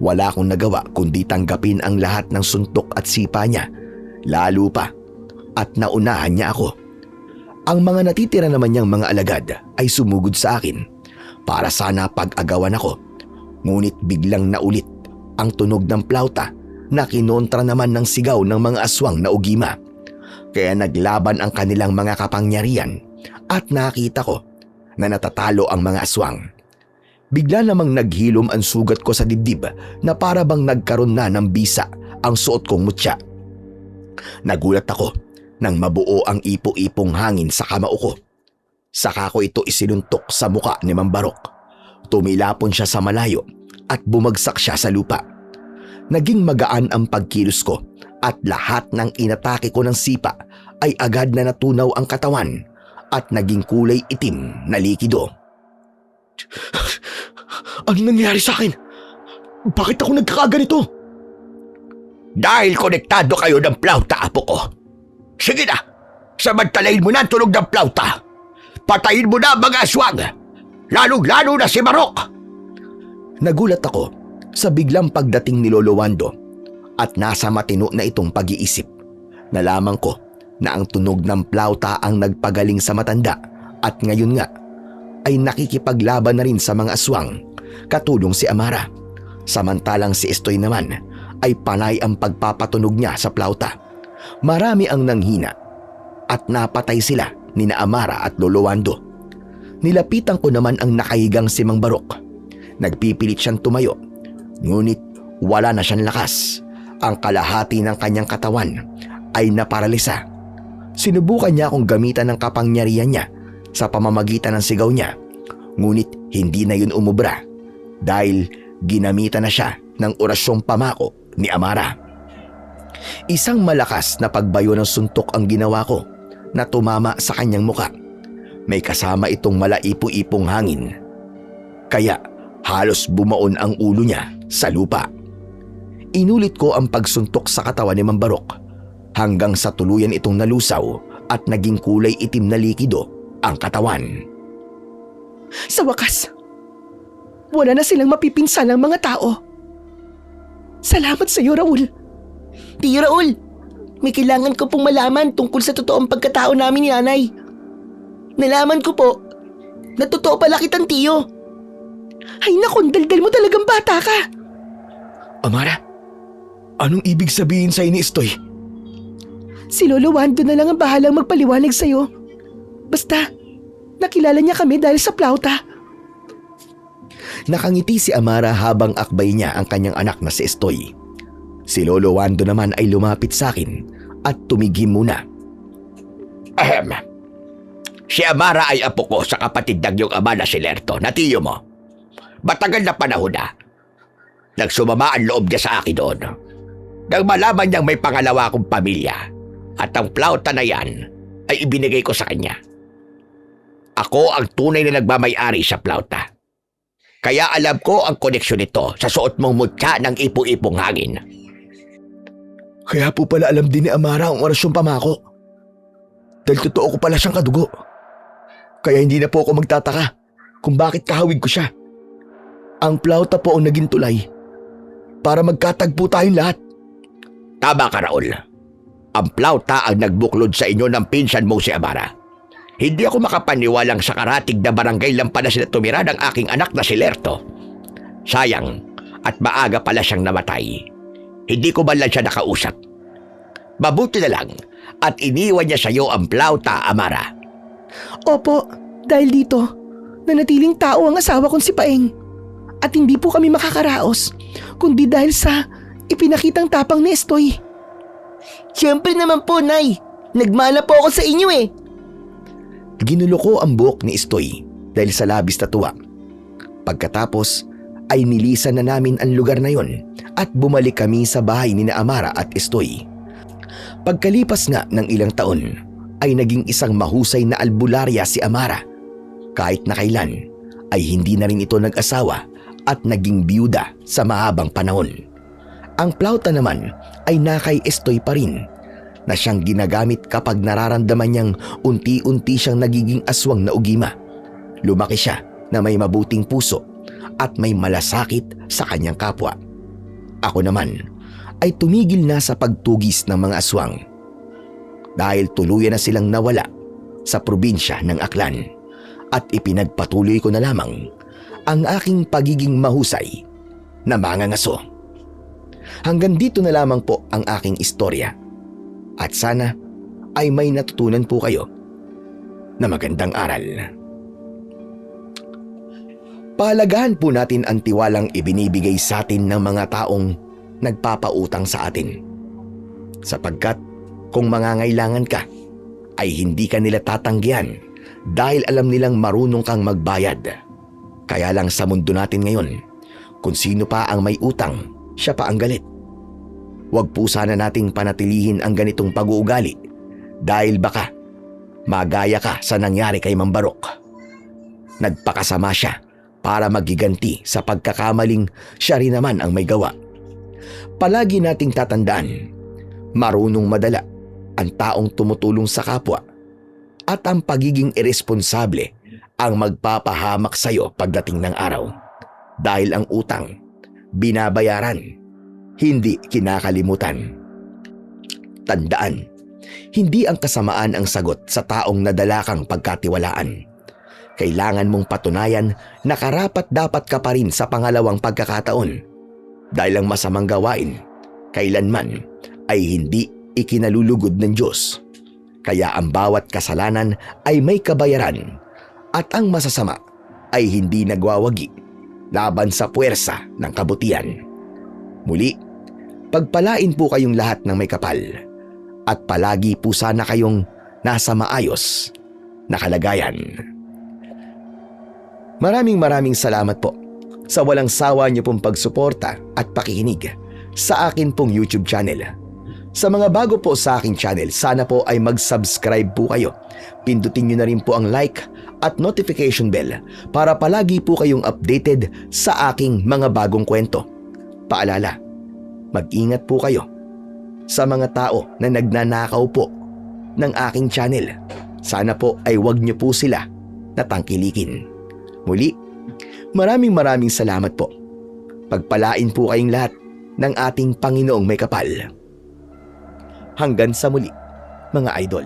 Wala akong nagawa kundi tanggapin ang lahat ng suntok at sipa niya, lalo pa at naunahan niya ako. Ang mga natitira naman niyang mga alagad ay sumugod sa akin para sana pag-agawan ako. Ngunit biglang naulit ang tunog ng plauta na kinontra naman ng sigaw ng mga aswang na ugima. Kaya naglaban ang kanilang mga kapangyarihan at nakita ko na natatalo ang mga aswang. Bigla namang naghilom ang sugat ko sa dibdib na para bang nagkaroon na ng bisa ang suot kong mutya. Nagulat ako nang mabuo ang ipo-ipong hangin sa kamao ko. Saka ko ito isinuntok sa muka ni Mang Barok. Tumilapon siya sa malayo at bumagsak siya sa lupa. Naging magaan ang pagkilos ko at lahat ng inatake ko ng sipa ay agad na natunaw ang katawan at naging kulay itim na likido. Ano nangyari sa akin? Bakit ako nagkakaganito? Dahil konektado kayo ng plauta, apo ko. Sige na, samantalain mo na ang tunog ng plauta. Patayin mo na ang mga aswang, lalong-lalo na si Barok. Nagulat ako sa biglang pagdating ni Lolo Wando at nasa matino na itong pag-iisip. Nalaman ko na ang tunog ng plauta ang nagpagaling sa matanda at ngayon nga ay nakikipaglaban na rin sa mga aswang, katulong si Amara. Samantalang si Estoy naman ay panay ang pagpapatunog niya sa plauta. Marami ang nanghina at napatay sila ni na Amara at Lolo Wando. Nilapitan ko naman ang nakahigang si Mang Barok. Nagpipilit siyang tumayo, ngunit wala na siyang lakas. Ang kalahati ng kanyang katawan ay naparalisa. Sinubukan niya akong gamitan ng kapangyarihan niya sa pamamagitan ng sigaw niya, ngunit hindi na yun umubra dahil ginamitan na siya ng orasyong pamako ni Amara. Isang malakas na pagbayo ng suntok ang ginawa ko na tumama sa kanyang muka. May kasama itong malaipo-ipong hangin, kaya halos bumaon ang ulo niya sa lupa. Inulit ko ang pagsuntok sa katawan ni Mang Barok hanggang sa tuluyan itong nalusaw at naging kulay itim na likido ang katawan. Sa wakas, wala na silang mapipinsan ng mga tao. Salamat sa iyo, Raul. Tiyo, Raul, may kailangan ko pong malaman tungkol sa totoong pagkatao namin ni Nanay. Nalaman ko po na totoo pala kitang tiyo. Ay naku, daldal mo talagang bata ka. Amara, anong ibig sabihin sa ni Estoy? Si Lolo Wando na lang ang bahalang magpaliwanag sa'yo. Basta, nakilala niya kami dahil sa plauta. Nakangiti si Amara habang akbay niya ang kanyang anak na si Estoy. Si Lolo Wando naman ay lumapit sa akin at tumigim muna. Si Amara ay apo ko sa kapatid ng iyong ama na si Lerto, na tiyo mo. Matagal na panahon na. Nagsumama ang loob niya sa akin doon. Nang malaman niyang may pangalawa akong pamilya at ang plauta na yan ay ibinigay ko sa kanya. Ako ang tunay na nagmamay-ari sa plauta. Kaya alam ko ang koneksyon nito sa suot mong mutya ng ipo-ipong hangin. Kaya po pala alam din ni Amara ang orasyong pamako. Dahil totoo ko pala siyang kadugo. Kaya hindi na po ako magtataka kung bakit kahawig ko siya. Ang plauta po ang naging tulay para magkatagpo tayong lahat. Tama ka, Raul. Ang plauta ang nagbuklod sa inyo ng pinsan mo si Amara. Hindi ako makapaniwalang sa karatig na barangay lang pala sila tumira ng aking anak na si Lerto. Sayang, at maaga pala siyang namatay. Hindi ko man lang siya nakausap. Mabuti na lang at iniwan niya sa iyo ang plauta, Amara. Opo, dahil dito, nanatiling tao ang asawa kong si Paeng. At hindi po kami makakaraos, kundi dahil sa ipinakitang tapang ni Estoy. Siyempre naman po, Nay. Nagmana po ako sa inyo eh. Ginulo ko ang buhok ni Estoy dahil sa labis na tuwa. Pagkatapos ay nilisan na namin ang lugar na yon at bumalik kami sa bahay ni na Amara at Estoy. Pagkalipas nga ng ilang taon ay naging isang mahusay na albularya si Amara. Kahit na kailan ay hindi na rin ito nag-asawa at naging biyuda sa mahabang panahon. Ang plauta naman ay nakay Estoy pa rin na siyang ginagamit kapag nararamdaman niyang unti-unti siyang nagiging aswang na ugima. Lumaki siya na may mabuting puso at may malasakit sa kanyang kapwa. Ako naman ay tumigil na sa pagtugis ng mga aswang dahil tuluyan na silang nawala sa probinsya ng Aklan at ipinagpatuloy ko na lamang ang aking pagiging mahusay na mangangaso. Hanggang dito na lamang po ang aking istorya at sana ay may natutunan po kayo na magandang aral. Pahalagahan po natin ang tiwalang ibinibigay sa atin ng mga taong nagpapautang sa atin sapagkat Kung mangangailangan ka, ay hindi ka nila tatanggihan dahil alam nilang marunong kang magbayad. Kaya lang sa mundo natin ngayon, kung sino pa ang may utang, siya pa ang galit. Huwag po sana nating panatilihin ang ganitong pag-uugali dahil baka magaya ka sa nangyari kay Mang Barok. Nagpakasama siya para magiganti sa pagkakamaling siya rin naman ang may gawa. Palagi nating tatandaan, marunong madala ang taong tumutulong sa kapwa at ang pagiging iresponsable ang magpapahamak sa iyo pagdating ng araw. Dahil ang utang, binabayaran, hindi kinakalimutan. Tandaan, hindi ang kasamaan ang sagot sa taong nadala kang pagkatiwalaan. Kailangan mong patunayan na karapat-dapat ka pa rin sa pangalawang pagkakataon. Dahil ang masamang gawain, kailanman ay hindi ikinalulugod ng Diyos. Kaya ang bawat kasalanan ay may kabayaran at ang masasama ay hindi nagwawagi laban sa puwersa ng kabutihan. Muli, pagpalain po kayong lahat ng may kapal at palagi po sana kayong nasa maayos na kalagayan. Maraming salamat po sa walang sawa niyo pong pagsuporta at pakikinig sa akin pong YouTube channel. Sa mga bago po sa aking channel, sana po ay mag-subscribe po kayo. Pindutin niyo na rin po ang like at notification bell para palagi po kayong updated sa aking mga bagong kwento. Paalala, mag-ingat po kayo sa mga tao na nagnanakaw po ng aking channel. Sana po ay wag niyo po sila natangkilikin. Muli, maraming salamat po. Pagpalain po kayong lahat ng ating Panginoong may kapal. Hanggang sa muli, mga idol.